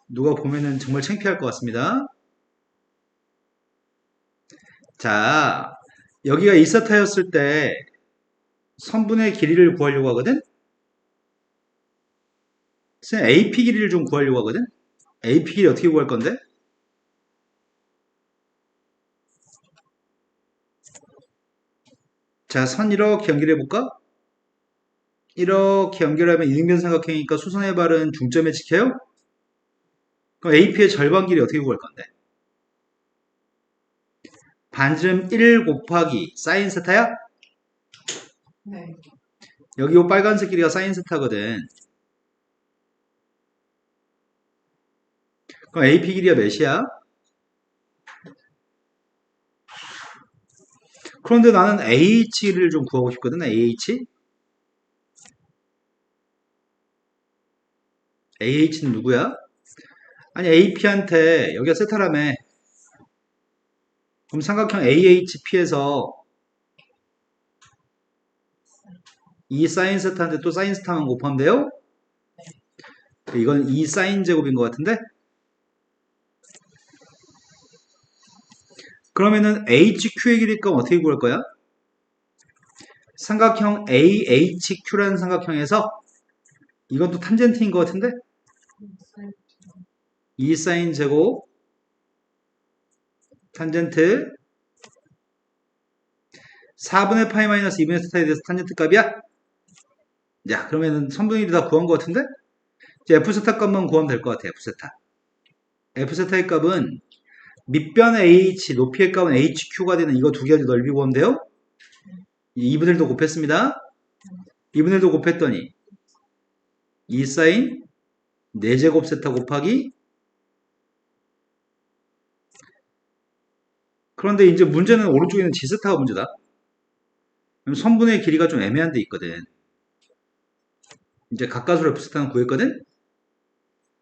누가 보면은 정말 창피할 것 같습니다. 자, 여기가 2세타였을 때 선분의 길이를 구하려고 하거든? 선생님 AP 길이를 좀 구하려고 하거든? AP 길이 어떻게 구할 건데? 자, 선 이렇게 연결해 볼까? 이렇게 연결하면 이등변 삼각형이니까 수선의 발은 중점에 찍혀요? 그럼 AP의 절반 길이 어떻게 구할 건데? 반지름 1 곱하기 사인 세타야? 네. 여기 요 빨간색 길이가 사인 세타거든. 그럼 AP 길이가 몇이야? 그런데 나는 AH를 좀 구하고 싶거든, AH? AH는 누구야? 아니, AP한테, 여기가 세타라며. 그럼 삼각형 AHP에서 이 사인 세타한테 또 사인 세타만 곱하면 돼요? 이건 2 사인 제곱인 것 같은데? 그러면은 HQ의 길이값 어떻게 구할 거야? 삼각형 AHQ라는 삼각형에서 이것도 탄젠트인 것 같은데? 2 사인 제곱 탄젠트 4분의 파이 마이너스 2분의 세타에 대해서 탄젠트 값이야? 자, 그러면은 선분의 1이 다 구한 것 같은데? 이제 F세타 값만 구하면 될 것 같아, F세타. F세타의 값은 밑변의 H, 높이의 값은 HQ가 되는 이거 두 개를 넓이 구하면 돼요? 2분의 1도 곱했습니다. 2분의 1도 곱했더니 2 사인 4제곱 세타 곱하기 그런데 이제 문제는 오른쪽에 있는 G세타가 문제다. 선분의 길이가 좀 애매한 데 있거든. 이제 가까스로 F세타는 구했거든?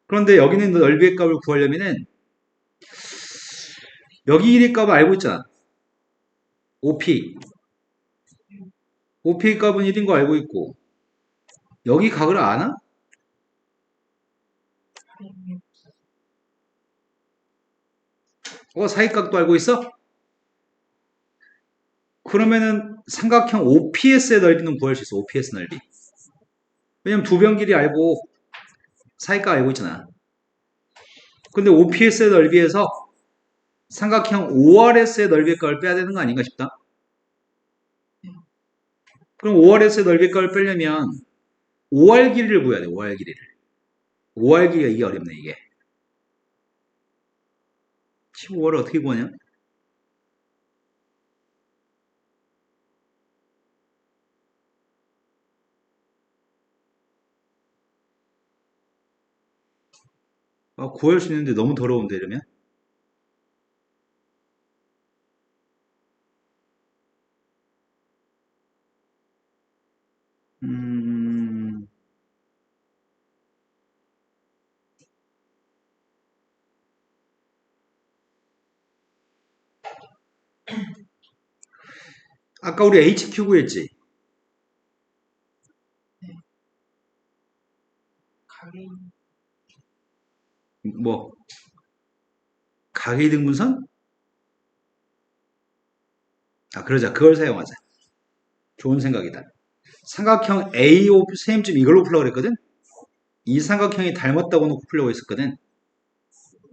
그런데 여기 있는 넓이의 값을 구하려면은 여기 길이 값을 알고 있잖아. OP. OP의 값은 1인 거 알고 있고 여기 각을 아나? 사이각도 알고 있어? 그러면은 삼각형 OPS의 넓이는 구할 수 있어. OPS 넓이. 왜냐면 두 변 길이 알고 사이각 알고 있잖아. 근데 OPS의 넓이에서 삼각형 ORS의 넓이의 값을 빼야 되는 거 아닌가 싶다. 그럼 ORS의 넓이의 값을 빼려면 OR 길이를 구해야 돼. OR 길이를. OR 길이가 이게 어렵네 이게. 15R을 어떻게 구하냐? 구할 수 있는데 너무 더러운데 이러면? 음... 아까 우리 HQ 구했지? 가게 뭐 가계 등분선? 그러자. 그걸 사용하자. 좋은 생각이다. 삼각형 AO 선생님 이걸로 풀려고 그랬거든? 이 삼각형이 닮았다고 놓고 풀려고 했었거든.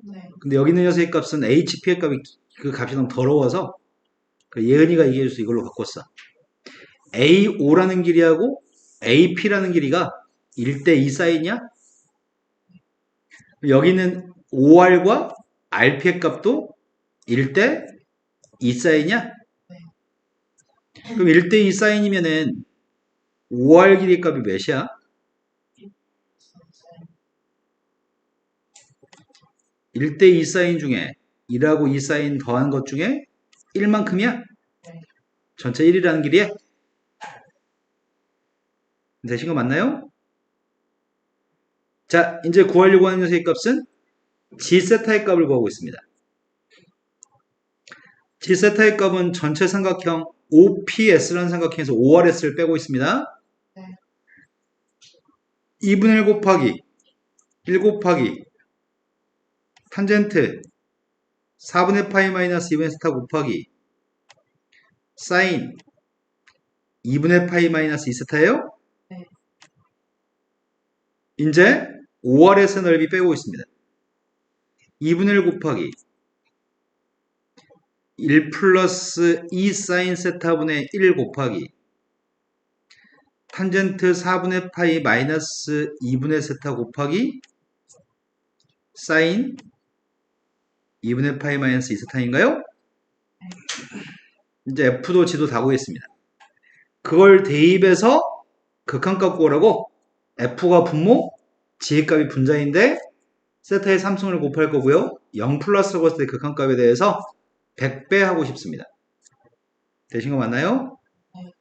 네. 근데 여기 있는 녀석의 값은 HP의 값이 그 값이 너무 더러워서 그 예은이가 얘기해줘서 이걸로 바꿨어. AO라는 길이하고 AP라는 길이가 1대 2 사이냐? 여기는 OR과 RP의 값도 1대 2 사이냐? 그럼 1대 2 사인이면은 OR 길이 값이 몇이야? 1대 2 사인 중에 1하고 2 사인 더한 것 중에 1만큼이야? 전체 1이라는 길이야? 되신 거 맞나요? 자, 이제 구하려고 하는 녀석의 값은 g 세타의 값을 구하고 있습니다. g 세타의 값은 전체 삼각형 OPS라는 삼각형에서 ORS를 빼고 있습니다. 네. 2분의 1 곱하기 1 곱하기 탄젠트 4분의 파이 마이너스 2분의 세타 곱하기 사인 2분의 파이 마이너스 2세타예요. 네. 이제 ORS 넓이 빼고 있습니다. 2분의 1 곱하기 1 플러스 2 사인 세타분의 1 곱하기 탄젠트 4분의 파이 마이너스 2분의 세타 곱하기 사인 2분의 파이 마이너스 2세타인가요? 이제 F도 G도 다 구했습니다. 그걸 대입해서 극한값 구하라고 F가 분모, G의 값이 분자인데 세타의 3승을 곱할 거고요. 0 플러스라고 했을 때 극한값에 대해서 100배 하고 싶습니다. 되신 거 맞나요? 네.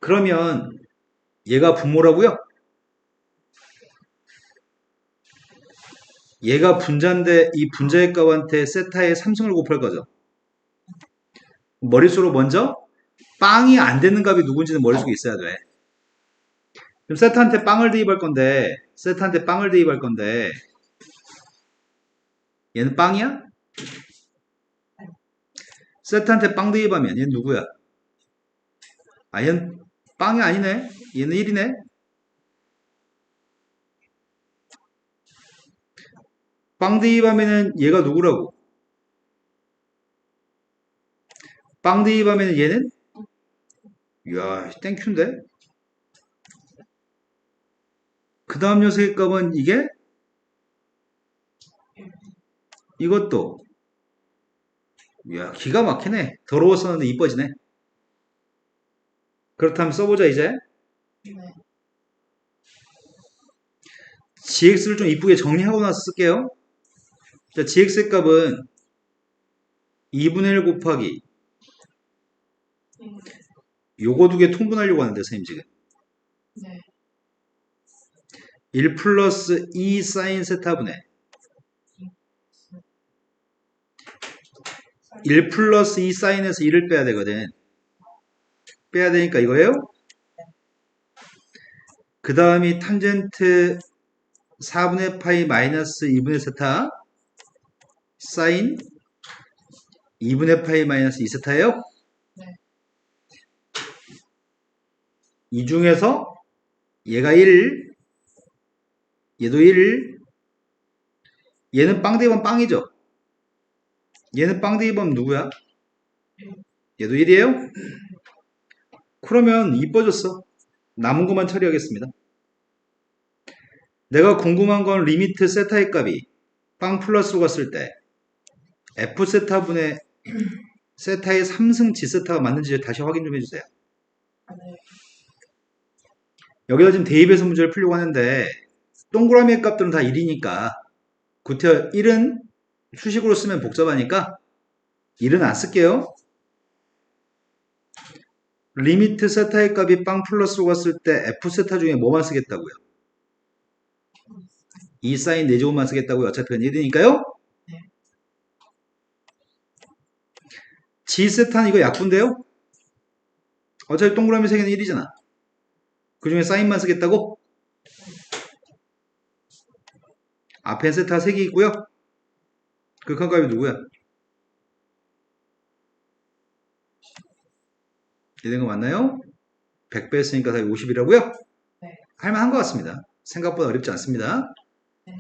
그러면 얘가 분모라고요? 얘가 분자인데 이 분자의 값한테 세타의 3승을 곱할 거죠. 머릿속으로 먼저 빵이 안 되는 값이 누군지는 머릿속에 있어야 돼. 그럼 세타한테 빵을 대입할 건데 얘는 빵이야? 세타한테 빵 대입하면 얘는 누구야? 아, 얘는 빵이 아니네. 얘는 1이네. 빵 대입하면은 얘가 누구라고? 빵 대입하면은 얘는? 이야, 땡큐인데? 그 다음 녀석의 값은 이게? 이것도. 이야, 기가 막히네. 더러웠었는데 이뻐지네. 그렇다면 써보자, 이제. 네. gx를 좀 이쁘게 정리하고 나서 쓸게요. 자, gx의 값은 2분의 1 곱하기 요거 두 개 통분하려고 하는데, 선생님 지금. 네. 1 플러스 2 사인 세타분의 1 플러스 2 사인에서 1을 빼야 되거든. 빼야 되니까 이거예요. 그 다음이 탄젠트 4분의 파이 마이너스 2분의 세타 사인 2분의 파이 마이너스 2세타예요. 네. 이 중에서 얘가 1, 얘도 1, 얘는 빵 대입하면 빵이죠. 얘는 빵 대입하면 누구야? 얘도 1이에요? 그러면 이뻐졌어. 남은 것만 처리하겠습니다. 내가 궁금한 건 리미트 세타의 값이 빵 플러스로 갔을 때 F 세타분의 세타의 3승 G 세타가 맞는지 다시 확인 좀 해주세요. 네. 여기다 지금 대입해서 문제를 풀려고 하는데 동그라미의 값들은 다 1이니까 구태여 1은 수식으로 쓰면 복잡하니까 1은 안 쓸게요. 리미트 세타의 값이 빵 플러스로 갔을 때 F 세타 중에 뭐만 쓰겠다고요? 2 사인 4제곱만 쓰겠다고요. 어차피 1이니까요. 네. G 세타는 이거 약분돼요? 어차피 동그라미 3개는 1이잖아. 그 중에 사인만 쓰겠다고? 앞에 세타 3개 있고요. 극한값이 누구야? 이런 거 맞나요? 100배 했으니까 답이 50이라고요? 네. 할만한 것 같습니다. 생각보다 어렵지 않습니다. 네.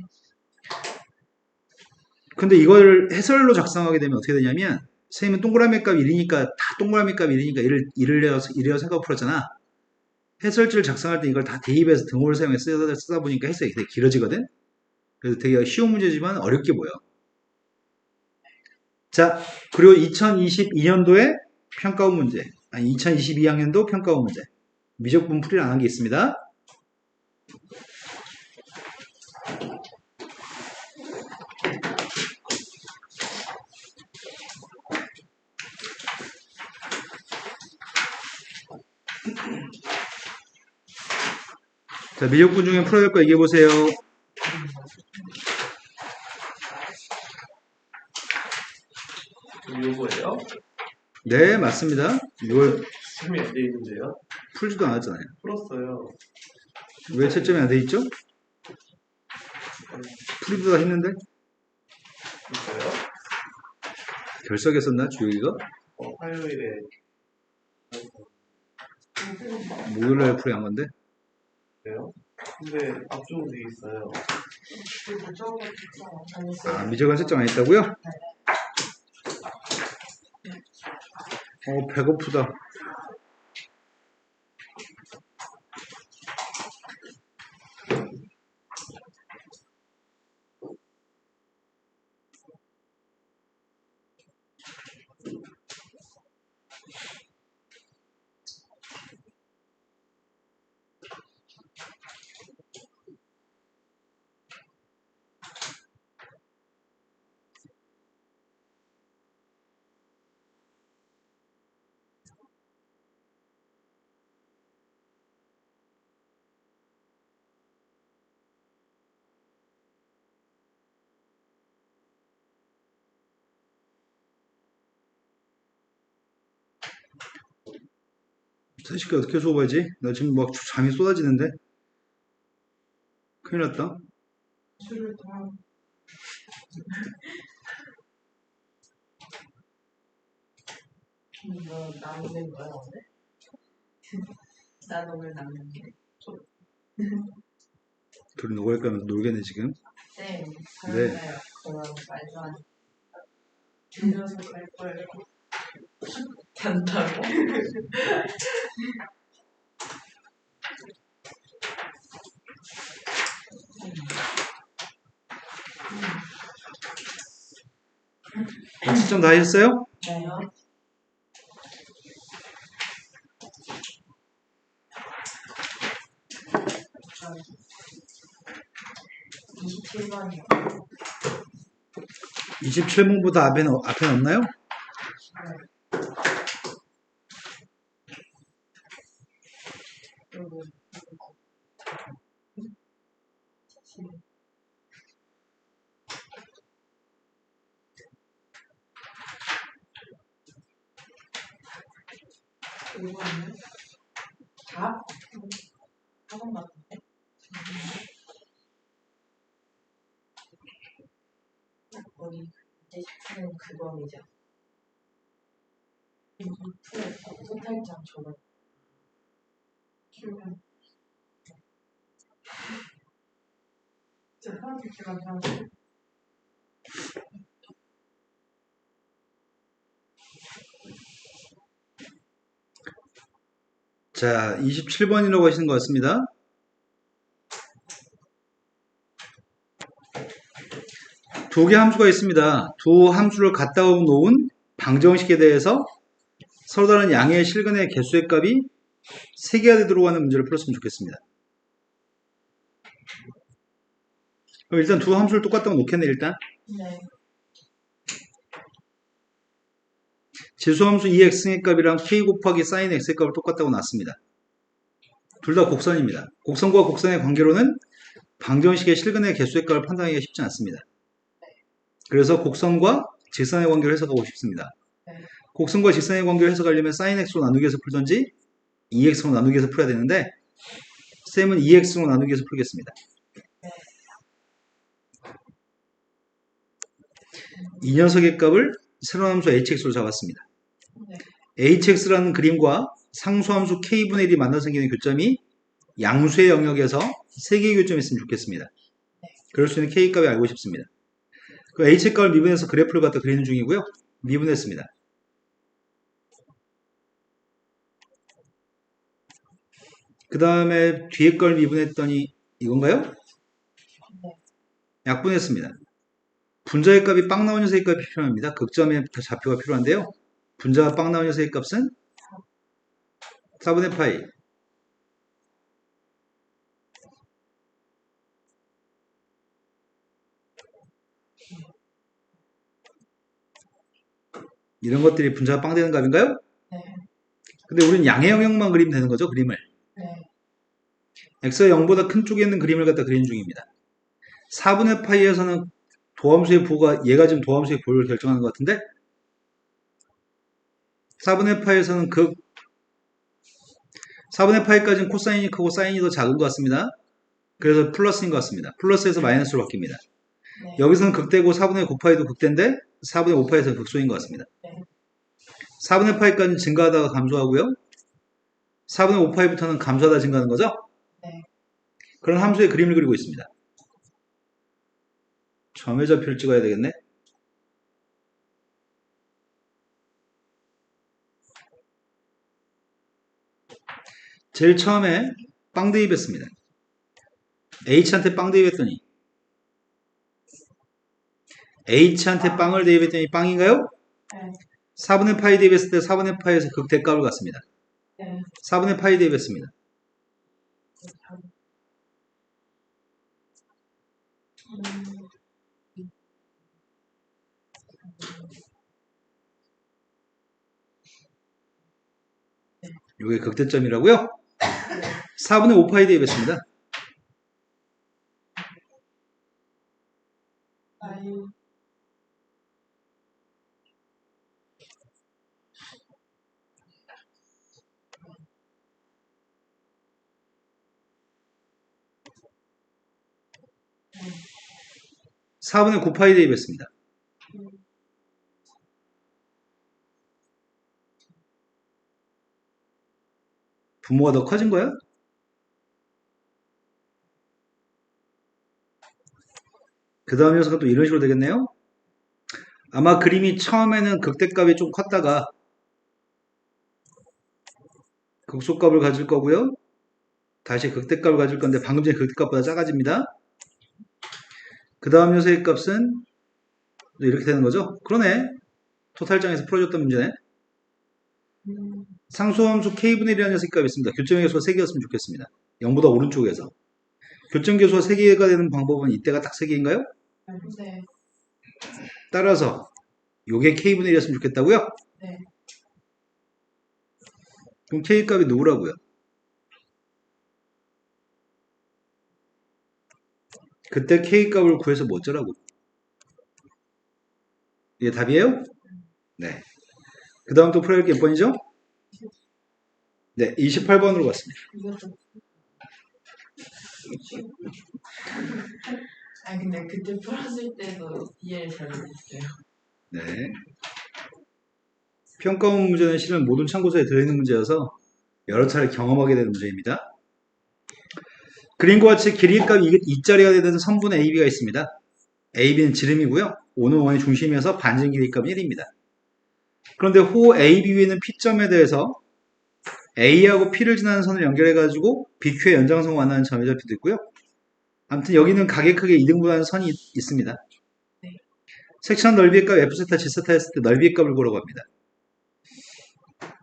근데 이걸 해설로 작성하게 되면 어떻게 되냐면 선생님은 동그라미 값 1이니까 다 동그라미 값 1이니까 1을 내어 생각 풀었잖아. 해설지를 작성할 때 이걸 다 대입해서 등호를 사용해서 쓰다 보니까 해석이 되게 길어지거든. 그래서 되게 쉬운 문제지만 어렵게 보여. 자, 그리고 2022년도에 평가원 문제, 아니 2022학년도 평가원 문제, 미적분 풀이를 안 한 게 있습니다. 자, 미적분 중에 풀어야 될 거 얘기해 보세요. 요거예요? 네, 맞습니다. 이걸 채점이 안 돼 있는데요? 풀지도 않았잖아요. 풀었어요. 왜 채점이 안 돼 있죠? 풀이보다 했는데? 있어요? 결석했었나, 주혁이가? 화요일에 목요일날 풀이 한 건데? 그래요? 근데 앞쪽으로 돼 있어요. 아, 미적은 채점 안 했다고요? 배고프다. 새끼 어떻게 수업하지? 나 지금 막 잠이 쏟아지는데? 큰일 났다. 술을 더 뭐 남는 거야 오늘? 난 오늘 남는 게. 둘이 노을까 하면서 놀겠네, 지금. 네. 네. 그런 말도 안 들려서 갈 거예요. 된다고. 채점 다 하셨어요? 네. 27번이요. 27번보다 앞에 없나요? 그리고 이거는 답? 학원 같은데? 우리 이제 식품은 그거이죠. 소탈장 저거. 출근. 진짜 사람들 기간 잘. 자, 27번이라고 하시는 것 같습니다. 두 개 함수가 있습니다. 두 함수를 갖다 놓은 방정식에 대해서 서로 다른 양의 실근의 개수의 값이 3개가 되도록 하는 문제를 풀었으면 좋겠습니다. 그럼 일단 두 함수를 똑같다고 놓겠네, 일단. 네. 지수함수 2x의 값이랑 k 곱하기 sin x의 값을 똑같다고 놨습니다. 둘 다 곡선입니다. 곡선과 곡선의 관계로는 방정식의 실근의 개수의 값을 판단하기가 쉽지 않습니다. 그래서 곡선과 직선의 관계를 해석하고 싶습니다. 곡선과 직선의 관계를 해석하려면 sin x로 나누기 해서 풀던지 2x로 나누기 해서 풀어야 되는데 쌤은 2x로 나누기 해서 풀겠습니다. 이 녀석의 값을 새로운 함수 hx로 잡았습니다. hx라는 그림과 상수함수 k분의 1이 만나 생기는 교점이 양수의 영역에서 3개의 교점이 있으면 좋겠습니다. 그럴 수 있는 k값이 알고 싶습니다. 그 h값을 미분해서 그래프를 갖다 그리는 중이고요. 미분했습니다. 그 다음에 뒤에 걸 미분했더니 이건가요? 약분했습니다. 분자의 값이 빵 나온 녀석의 값이 필요합니다. 극점의 좌표가 필요한데요. 분자가 빵 나온 녀석의 값은 4분의 파이. 이런 것들이 분자가 빵 되는 값인가요? 네. 근데 우리는 양의 영역만 그리면 되는 거죠, 그림을. 네. x가 0보다 큰 쪽에 있는 그림을 갖다 그리는 중입니다. 4분의 파이에서는 도함수의 부호가 얘가 지금 도함수의 부호를 결정하는 것 같은데 4분의 파이에서는 4분의 파이까지는 코사인이 크고 사인이 더 작은 것 같습니다. 그래서 플러스인 것 같습니다. 플러스에서 마이너스로 바뀝니다. 네. 여기서는 극대고 4분의 9파이도 극대인데 4분의 5파이에서는 극소인 것 같습니다. 네. 4분의 파이까지는 증가하다가 감소하고요. 4분의 5파이부터는 감소하다 증가하는 거죠? 네. 그런 함수의 그림을 그리고 있습니다. 점의 좌표를 찍어야 되겠네. 제일 처음에 빵 대입했습니다. H한테 빵 대입했더니 H한테 빵을 대입했더니 빵인가요? 네. 4분의 파이 대입했을 때 4분의 파이에서 극대값을 갖습니다. 네. 4분의 파이 대입했습니다. 이게 극대점이라고요? 4분의 5파이 대입했습니다. 아유. 네. 4분의 9파이 대입했습니다. 분모가 더 커진 거야? 그 다음 녀석은 또 이런 식으로 되겠네요. 아마 그림이 처음에는 극대값이 좀 컸다가 극소값을 가질 거고요. 다시 극대값을 가질 건데 방금 전에 극대값보다 작아집니다. 그 다음 녀석의 값은 이렇게 되는 거죠. 그러네. 토탈장에서 풀어줬던 문제네. 상수함수 k분의 1이라는 녀석의 값이 있습니다. 교점계수가 3개였으면 좋겠습니다. 0보다 오른쪽에서. 교점계수가 3개가 되는 방법은 이때가 딱 3개인가요? 네. 따라서 요게 k분의 1이었으면 좋겠다고요? 네. 그럼 k 값이 누구라고요? 그때 k 값을 구해서 뭐 어쩌라고? 이게 답이에요? 네. 그 다음 또 풀어야 할 게 몇 번이죠? 네, 28번으로 갔습니다. 이것도. 아 근데 그때 풀었을 때도 이해를 잘 못했어요. 네. 평가원 문제는 실은 모든 참고서에 들어있는 문제여서 여러 차례 경험하게 되는 문제입니다. 그림과 같이 길이값 2짜리가 되는 선분 AB가 있습니다. AB는 지름이고요. O는 원의 중심이어서 반증 길이값은 1입니다. 그런데 호 AB 위에는 P점에 대해서 A하고 P를 지나는 선을 연결해가지고 BQ의 연장선을 만나는 점의 좌표도 있고요. 아무튼 여기는 각의 크게 2등분하는 선이 있습니다. 네. 섹션 넓이의 값 F세타, G세타 했을 때 넓이의 값을 구하라고 합니다.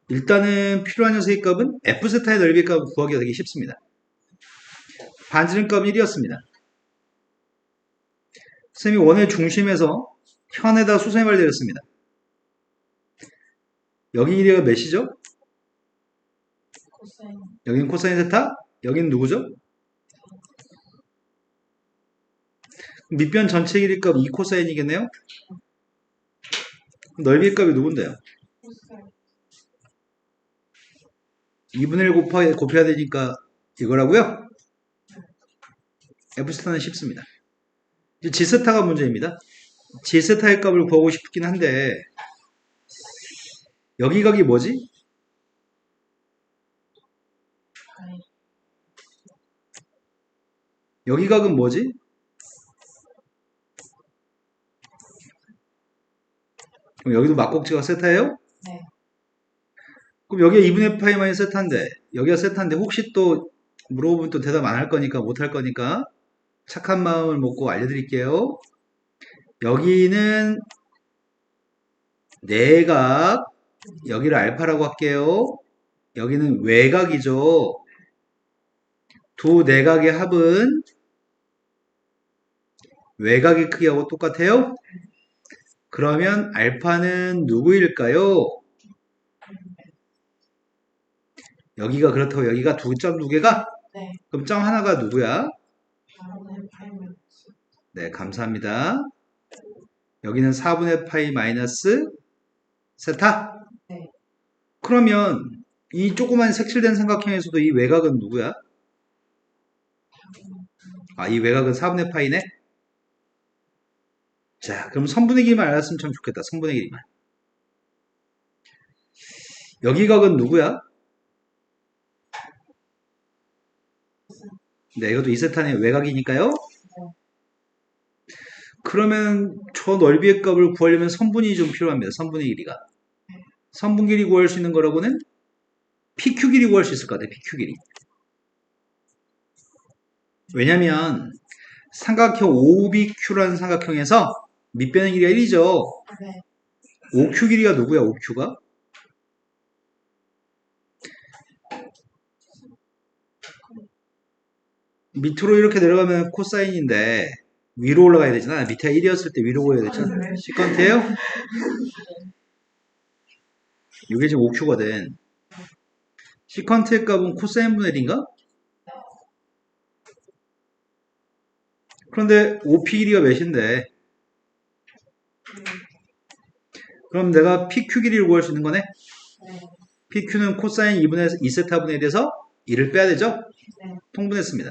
일단은 필요한 녀석의 값은 F세타의 넓이의 값을 구하기가 되게 쉽습니다. 반지름값은 1이었습니다. 선생님이 원의 중심에서 현에다 수선임을 내렸습니다. 여기 길이가 몇이죠? 코사인 여기는 코사인 세타? 여기는 누구죠? 밑변 전체 길이값 2코사인이겠네요? 넓이의 값이 누군데요? 코사인. 2분의 1 곱해야 되니까 이거라고요? F세타는 쉽습니다. 이제 G세타가 문제입니다. G세타의 값을 구하고 싶긴 한데 여기 각이 뭐지? 파이 여기 각은 뭐지? 그럼 여기도 막곡지가 세타예요? 네. 그럼 여기가 2분의 파이만이 세타인데 여기가 세타인데 혹시 또 물어보면 또 대답 안 할 거니까 못 할 거니까 착한 마음을 먹고 알려드릴게요. 여기는 내각, 여기를 알파라고 할게요. 여기는 외각이죠. 두 내각의 합은 외각의 크기하고 똑같아요? 그러면 알파는 누구일까요? 여기가 그렇다고 여기가 두 점 두 개가 네. 그럼 점 하나가 누구야? 4분의 파이 마이너스. 네, 감사합니다. 여기는 4분의 파이 마이너스 세타? 네. 그러면 이 조그만 색칠된 삼각형에서도 이 외곽은 누구야? 아, 이 외곽은 4분의 파이네? 자, 그럼 선분의 길이만 알았으면 참 좋겠다. 선분의 길이만. 여기 각은 누구야? 네, 이것도 이세타의 외곽이니까요. 그러면 저 넓이의 값을 구하려면 선분이 좀 필요합니다. 선분의 길이가. 선분 길이 구할 수 있는 거라고는 PQ 길이 구할 수 있을 것 같아요. PQ 길이. 왜냐면 삼각형 OBQ라는 삼각형에서 밑변의 길이가 1이죠. 네. OQ 길이가 누구야? OQ가? 밑으로 이렇게 내려가면 코사인인데 위로 올라가야 되잖아. 밑에가 1이었을 때 위로 보여야 되잖아. 시컨트예요? 이게 지금 OQ거든. 시컨트의 값은 코사인분의 1인가? 그런데 OP 길이가 몇인데? 그럼 내가 PQ 길이를 구할 수 있는 거네? 네. PQ는 코사인 2분의 2세타분의 1에서 1을 빼야 되죠? 네. 통분했습니다.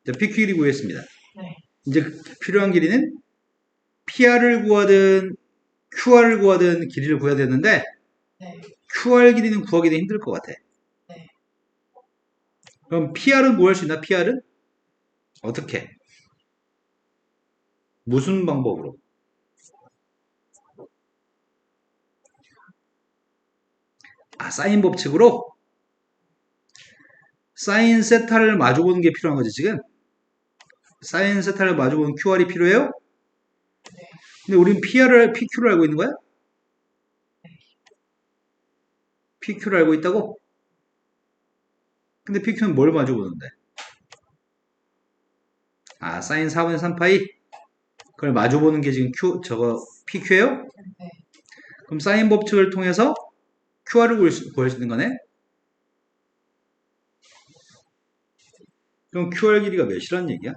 자, PQ 길이 구했습니다. 네. 이제 필요한 길이는 PR을 구하든 QR을 구하든 길이를 구해야 되는데 네. QR 길이는 구하기도 힘들 것 같아. 네. 그럼 PR은 구할 수 있나? PR은? 어떻게? 무슨 방법으로? 아, 사인 법칙으로? 사인 세타를 마주보는 게 필요한 거지, 지금? 사인 세타를 마주보는 QR이 필요해요? 근데 우린 PQ를 알고 있는 거야? PQ를 알고 있다고? 근데 PQ는 뭘 마주보는데? 아, 사인 4분의 3파이? 그걸 마주보는 게 지금 PQ예요? 네. 그럼 사인 법칙을 통해서 QR을 구할 수 있는 거네? 그럼 QR 길이가 몇이란 얘기야?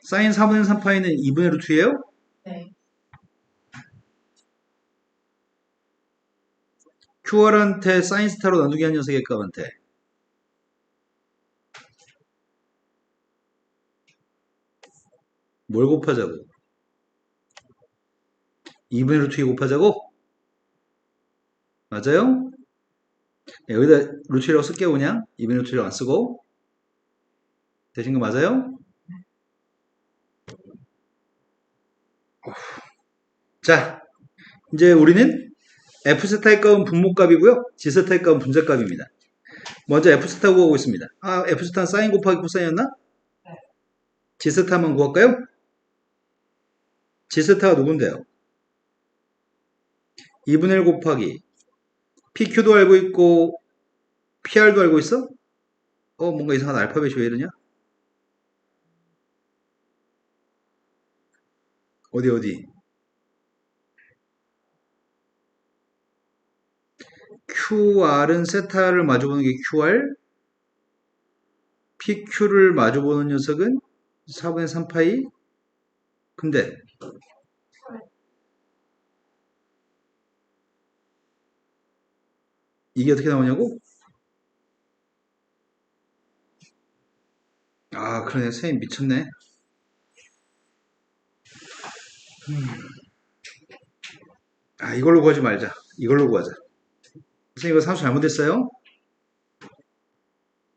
사인 4분의 3파이는 2분의 루트예요? 네. QR한테 사인 스타로 나누기 한 녀석의 값한테 뭘 곱하자고? 2분의 루트 2 곱하자고? 맞아요? 여기다 루트 1이라고 쓸게요 그냥 2분의 루트 1이라고 안 쓰고 되신 거 맞아요? 자 이제 우리는 F세타의 값은 분모값이고요 G세타의 값은 분자값입니다. 먼저 F세타 구하고 있습니다. 아 F세타는 사인 곱하기 코사인이었나? 네. G세타만 구할까요? G세타가 누군데요? 2분의 1 곱하기 PQ도 알고 있고 PR도 알고 있어? 뭔가 이상한 알파벳이 왜 이러냐? 어디? QR은 세타를 마주보는 게 QR, PQ를 마주보는 녀석은 4분의 3파이. 근데 이게 어떻게 나오냐고? 아, 그러네. 선생님 미쳤네. 아, 이걸로 구하지 말자. 이걸로 구하자. 선생님 이거 산수 잘못했어요?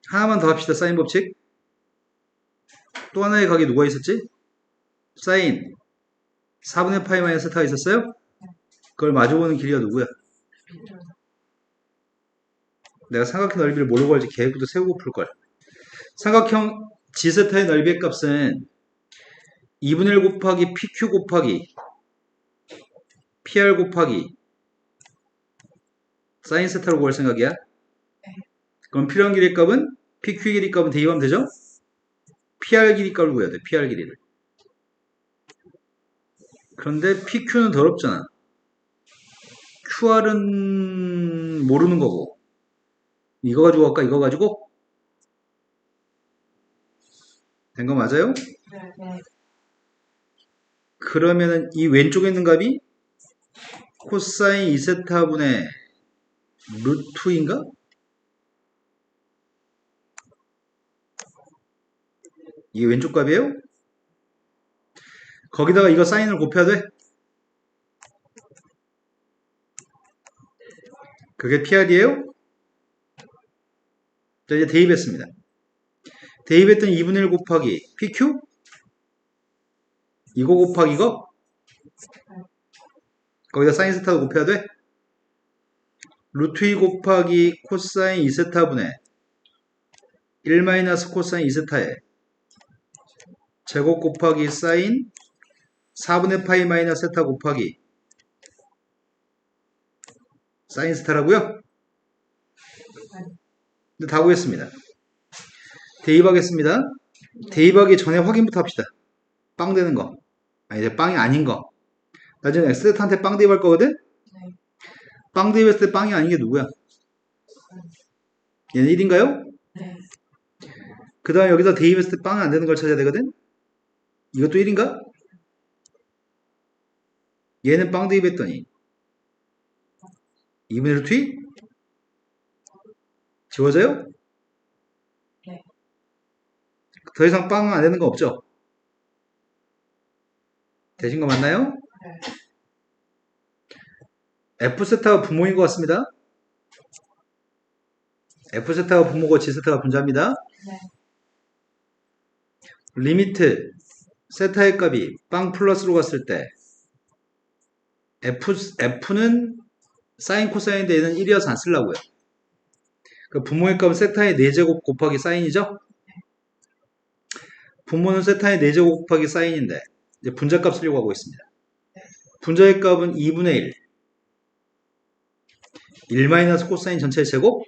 하나만 더 합시다. 사인 법칙. 또 하나의 각이 누가 있었지? 사인 4분의 파이 마이너스 세타가 있었어요? 그걸 마주보는 길이가 누구야? 내가 삼각형 넓이를 뭘로 구할지 계획부터 세우고 풀걸. 삼각형 G세타의 넓이의 값은 2분의 1 곱하기 PQ 곱하기 PR 곱하기 사인 세타로 구할 생각이야? 그럼 필요한 길이 값은 PQ 길이 값은 대입하면 되죠? PR 길이 값을 구해야 돼. PR 길이를. 그런데 PQ는 더럽잖아. QR은 모르는 거고. 이거 가지고 할까? 이거 가지고? 된 거 맞아요? 네. 그러면은 이 왼쪽에 있는 값이 코사인 2세타분의 루트인가? 이게 왼쪽 값이에요? 거기다가 이거 사인을 곱해야 돼? 그게 PR이에요? 자, 이제 대입했습니다. 대입했더니 2분의 1 곱하기 PQ? 이거 곱하기 이거? 거기다 사인 세타도 곱해야 돼? 루트 2 곱하기 코사인 2세타분의 1 마이너스 코사인 2세타에 제곱 곱하기 사인 4분의 파이 마이너스 세타 곱하기 사인 세타라고요? 근데 다 구했습니다. 대입하겠습니다. 대입하기 전에 확인부터 합시다. 빵 되는 거. 아니, 빵이 아닌 거. 나중에 X세타한테 빵 대입할 거거든? 네. 빵 대입했을 때 빵이 아닌 게 누구야? 얘는 1인가요? 네. 그 다음에 여기다 대입했을 때 빵이 안 되는 걸 찾아야 되거든? 이것도 1인가? 얘는 빵 대입했더니 2분의 루트 2? 지워져요? 네. 더 이상 빵은 안 되는 거 없죠? 되신 거 맞나요? 네. F세타가 부모인 것 같습니다. F세타가 부모고 G세타가 분자입니다. 네. 리미트 세타의 값이 빵 플러스로 갔을 때 F는 사인 코사인인데 얘는 1이어서 안 쓰려고요. 그 부모의 값은 세타의 4제곱 곱하기 사인이죠? 부모는 세타의 4제곱 곱하기 사인인데 이제 분자값 쓰려고 하고 있습니다. 분자의 값은 2분의 1 1 마이너스 코사인 전체의 제곱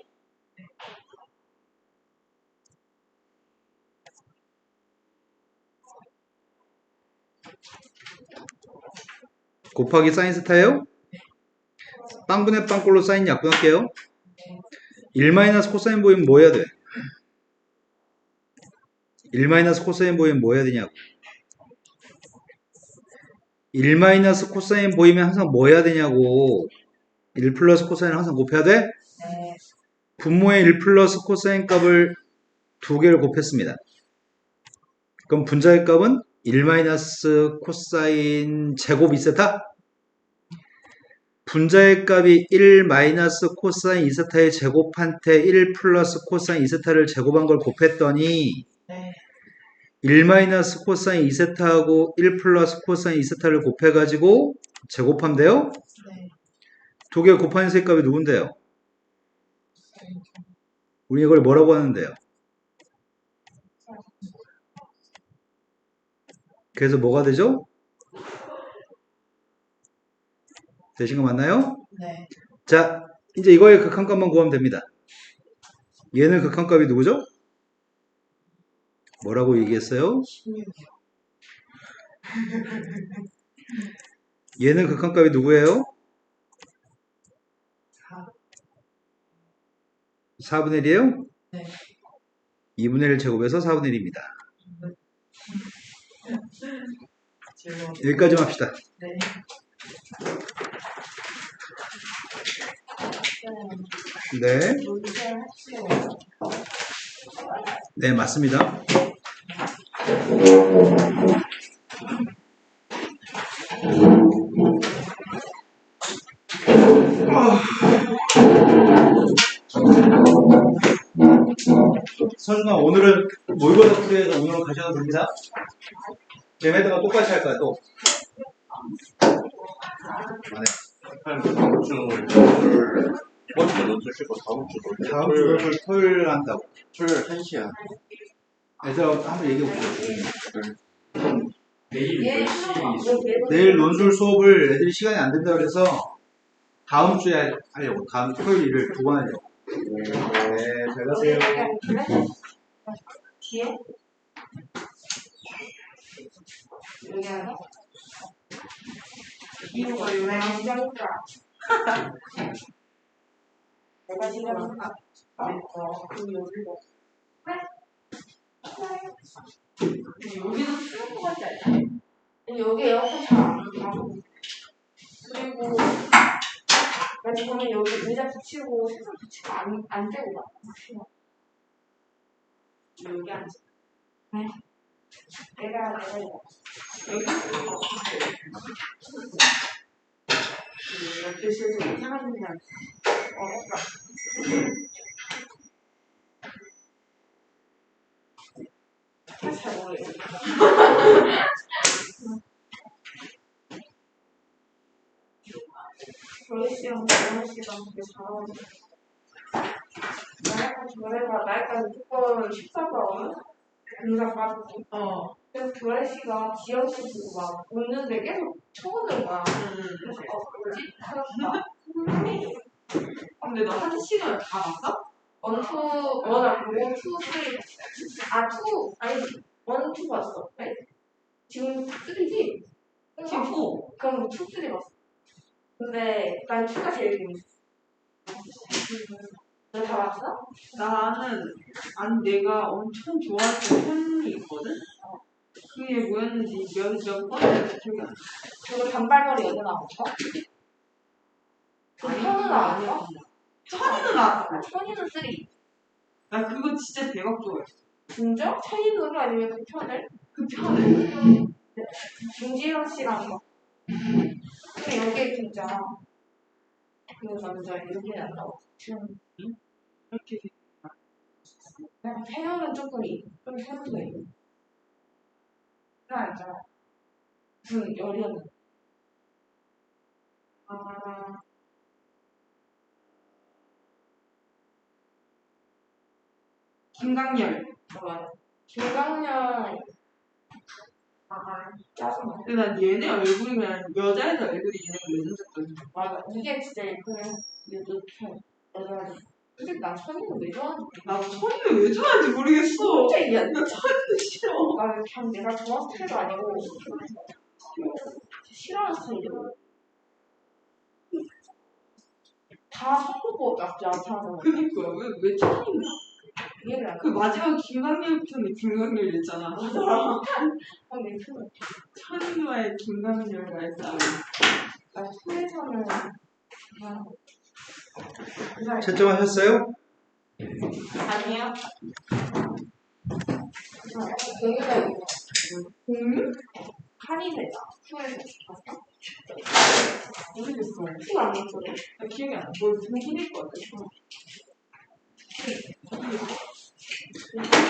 곱하기 사인 세타예요? 빵분의 빵꼴로 사인 약분할게요. 1 마이너스 코사인 보이면 뭐 해야 돼? 1 마이너스 코사인 보이면 뭐 해야 되냐고. 1 마이너스 코사인 보이면 항상 뭐 해야 되냐고. 1 플러스 코사인을 항상 곱해야 돼? 네. 분모의 1 플러스 코사인 값을 두 개를 곱했습니다. 그럼 분자의 값은 1 마이너스 코사인 제곱 2세타? 분자의 값이 1 마이너스 코사인 2세타의 제곱한테 1 플러스 코사인 2세타를 제곱한 걸 곱했더니 네. 1 마이너스 코사인 2세타하고 1 플러스 코사인 2세타를 곱해가지고 제곱하면 돼요? 네. 두 개 곱한 세 값이 누군데요? 우리 이걸 뭐라고 하는데요? 그래서 뭐가 되죠? 되신 거 맞나요? 네. 자, 이제 이거의 극한값만 구하면 됩니다. 얘는 극한값이 누구죠? 뭐라고 얘기했어요? 16이요. 얘는 극한값이 누구예요? 4분의 1이에요? 네. 2분의 1 제곱해서 4분의 1입니다. 즐거워. 여기까지만 합시다. 네. 네, 문제 할게요. 네 맞습니다. 설마 오늘은 모의고사 풀이해서 오늘은 가셔도 됩니다. 걔네들과 똑같이 할 거야 또. 다음 주를 이번 주는 쓰시고 다음 주도 다음 주 토요일 한다고. 토요일 1시야. 그래서 한번 얘기해 볼게요. 내일 예. 몇 시? 내일 논술 수업을 애들이 시간이 안 된다 그래서 다음 주에 하려고. 다음 토요일 일을 두 번 하려고. 네, 잘 가세요. 뒤에? 여기 하나? 이유가 내가 지정했더라. 내가 지정했다. 그럼 여기로. 여기는 추운 거 같지 않냐? 여기 에어컨 잘안 가고. 그리고 나 지금은 여기 의자 붙이고 세상 붙이고 안 떼고 가. 여기 앉아. 내가 이거. 여기. 교실에서 이상한 일이 안 잘 모르겠어. 저희 씨랑 정원 씨랑 되게 잘 어울려. 나 약간 저래가 나 약간 조금 식사가 공사 빠졌고. 그래서 조래 씨가 지영 씨 보고 막 웃는데 계속 쳐오는 거야. 그래서 뭐지? 하였다. 근데 너 한 시간 다 봤어? 원투 원아 원투 쓰리 아투 아니 원투 봤어. 네? 지금 쓰리지? 지금 4. 그럼 투 쓰리 봤어. 근데 난 투가 제일 재밌어. 너 다 봤어? 나는 내가 엄청 좋아했던 편이 있거든? 그게 뭐였는지 몇 번인지 기억이 안 나. 그거 단발머리 여자 나온 거? 그 현우 나온 거? 천이는 나왔어. 천이는 쓰리. 나 그거 진짜 대박 좋아했어. 진짜? 천이는 아니면 그 편을? 그 편을. 김지영 씨랑 거. 근데 여기에 진짜 그 남자 이렇게 안 나와. 이렇게 그냥 페어는 조금 좀 편도 있고. 그거 알잖아. 무슨 열이었나? 김강렬. 맞아. 김강렬. 짜증나. 근데 난 얘네 얼굴이 그냥 여자애들 얼굴이 얘네가 레전드거든. 맞아. 이게 진짜 그냥 요즘 여자지. 솔직히 난 천이는 왜 좋아하는지 나 천이는 왜 좋아하는지 모르겠어. 진짜 이해 안 돼. 나 천이는 싫어. 나는 그냥 내가 좋아하는 스타일도 아니고 싫어하는 스타일이고 다 섞고 낫지 않잖아. 그니까 왜 천이냐? 이해를 안 그 마지막 김강렬 편에 김강렬 있잖아. 맞아. 내 편은 천이와의 김강렬과의 싸움. 나 소에서는 그냥 그냥 채점하셨어요? 아니에요. 공유가 있고 공유? 할인해다 소에서 봤어? 모르겠어. 티안 났어. 나 기억이 안 나. 뭘 보긴 했거든.